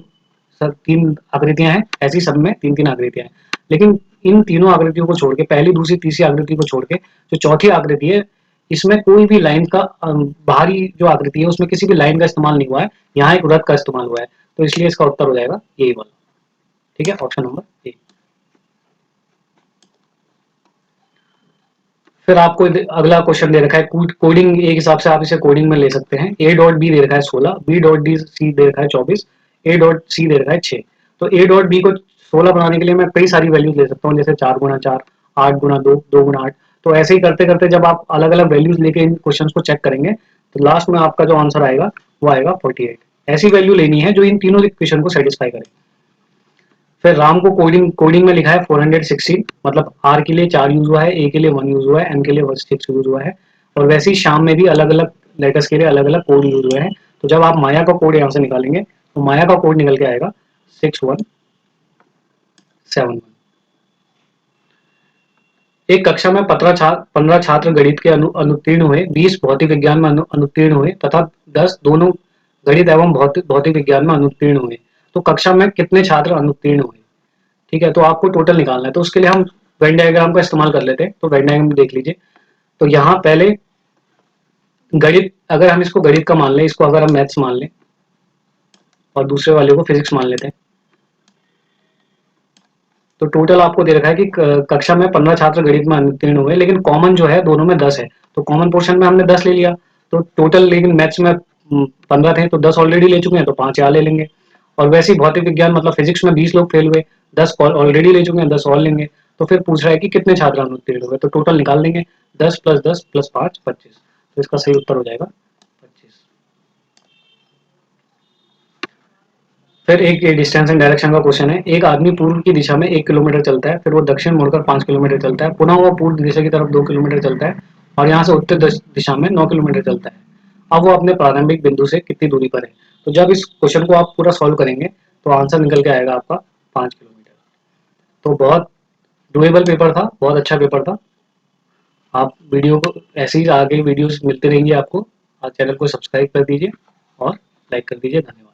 सब 3 आकृतियां हैं, ऐसी सब में 3-3 आकृतियां हैं। लेकिन इन तीनों आकृतियों को छोड़ के, पहली, दूसरी, तीसरी आकृति को छोड़ के जो चौथी आकृति है, इसमें कोई भी लाइन का बाहरी जो आकृति है उसमें किसी भी लाइन का इस्तेमाल नहीं हुआ है, यहाँ एक वृत्त का इस्तेमाल हुआ है, तो इसलिए इसका उत्तर हो जाएगा यही वाला। ठीक है, ऑप्शन नंबर ए। फिर आपको अगला क्वेश्चन दे रखा है कोडिंग, एक हिसाब से आप इसे कोडिंग में ले सकते हैं। ए डॉट बी दे रखा है 16, बी डॉट डी सी दे रखा है 24, ए डॉट सी दे रखा है 6। तो ए डॉट बी को 16 बनाने के लिए मैं कई सारी वैल्यूज ले सकता हूँ, जैसे 4 गुना 4, 8 गुना 2, 2 गुना 8। तो ऐसे ही करते करते जब आप अलग अलग वैल्यूज लेके इन क्वेश्चन को चेक करेंगे तो लास्ट में आपका जो आंसर आएगा वो आएगा 48। ऐसी वैल्यू लेनी है जो इन तीनों इक्वेशन को सेटिस्फाई करे। फिर राम को कोडिंग में लिखा है 416, मतलब आर के लिए 4 यूज हुआ है, ए के लिए 1 यूज हुआ है, एन के लिए 6 यूज हुआ है। और वैसे ही शाम में भी अलग अलग लेटर्स के लिए अलग अलग कोड यूज हुए हैं। तो जब आप माया का कोड यहाँ से निकालेंगे तो माया का कोड निकल के आएगा 6171। एक कक्षा में 15 छात्र गणित के अनुत्तीर्ण हुए, 20 भौतिक विज्ञान में अनुत्तीर्ण हुए तथा 10 दोनों गणित एवं भौतिक विज्ञान में अनुत्तीर्ण हुए। तो कक्षा में कितने छात्र अनुत्तीर्ण हुए? ठीक है, तो आपको टोटल निकालना है। तो उसके लिए हम वेन डायग्राम का इस्तेमाल कर लेते हैं। तो वेन डायग्राम देख लीजिए। तो यहाँ पहले गणित, अगर हम इसको गणित का मान लें, इसको अगर हम मैथ्स मान लें और दूसरे वाले को फिजिक्स मान लेते हैं, तो टोटल आपको दे रखा है कि कक्षा में 15 छात्र गणित में अनुत्तीर्ण हुए, लेकिन कॉमन जो है दोनों में 10 है, तो कॉमन पोर्शन में हमने 10 ले लिया। तो टोटल लेकिन मैथ्स में 15 थे, तो 10 ऑलरेडी ले चुके हैं, तो 5 यहाँ ले लेंगे। और वैसे ही भौतिक विज्ञान मतलब फिजिक्स में 20 लोग फेल हुए, 10 ऑलरेडी ले चुके हैं, 10 और लेंगे। तो फिर पूछ रहा है कि कितने छात्र अनुत्तीर्ण हुए, तो टोटल निकाल देंगे, 10 + 10 + 5 25। तो इसका सही उत्तर हो जाएगा 25। फिर एक डिस्टेंस एंड डायरेक्शन का क्वेश्चन है। एक आदमी पूर्व की दिशा में 1 किलोमीटर चलता है, फिर वो दक्षिण मुड़कर 5 किलोमीटर चलता है, पुनः वो पूर्व दिशा की तरफ 2 किलोमीटर चलता है और यहाँ से उत्तर दिशा में 9 किलोमीटर चलता है। अब वो अपने प्रारंभिक बिंदु से कितनी दूरी पर है? तो जब इस क्वेश्चन को आप पूरा सॉल्व करेंगे तो आंसर निकल के आएगा आपका 5 किलोमीटर। तो बहुत डुएबल पेपर था, बहुत अच्छा पेपर था। आप वीडियो को ऐसे ही आगे वीडियोस मिलती रहेंगी आपको। आप चैनल को सब्सक्राइब कर दीजिए और लाइक कर दीजिए। धन्यवाद।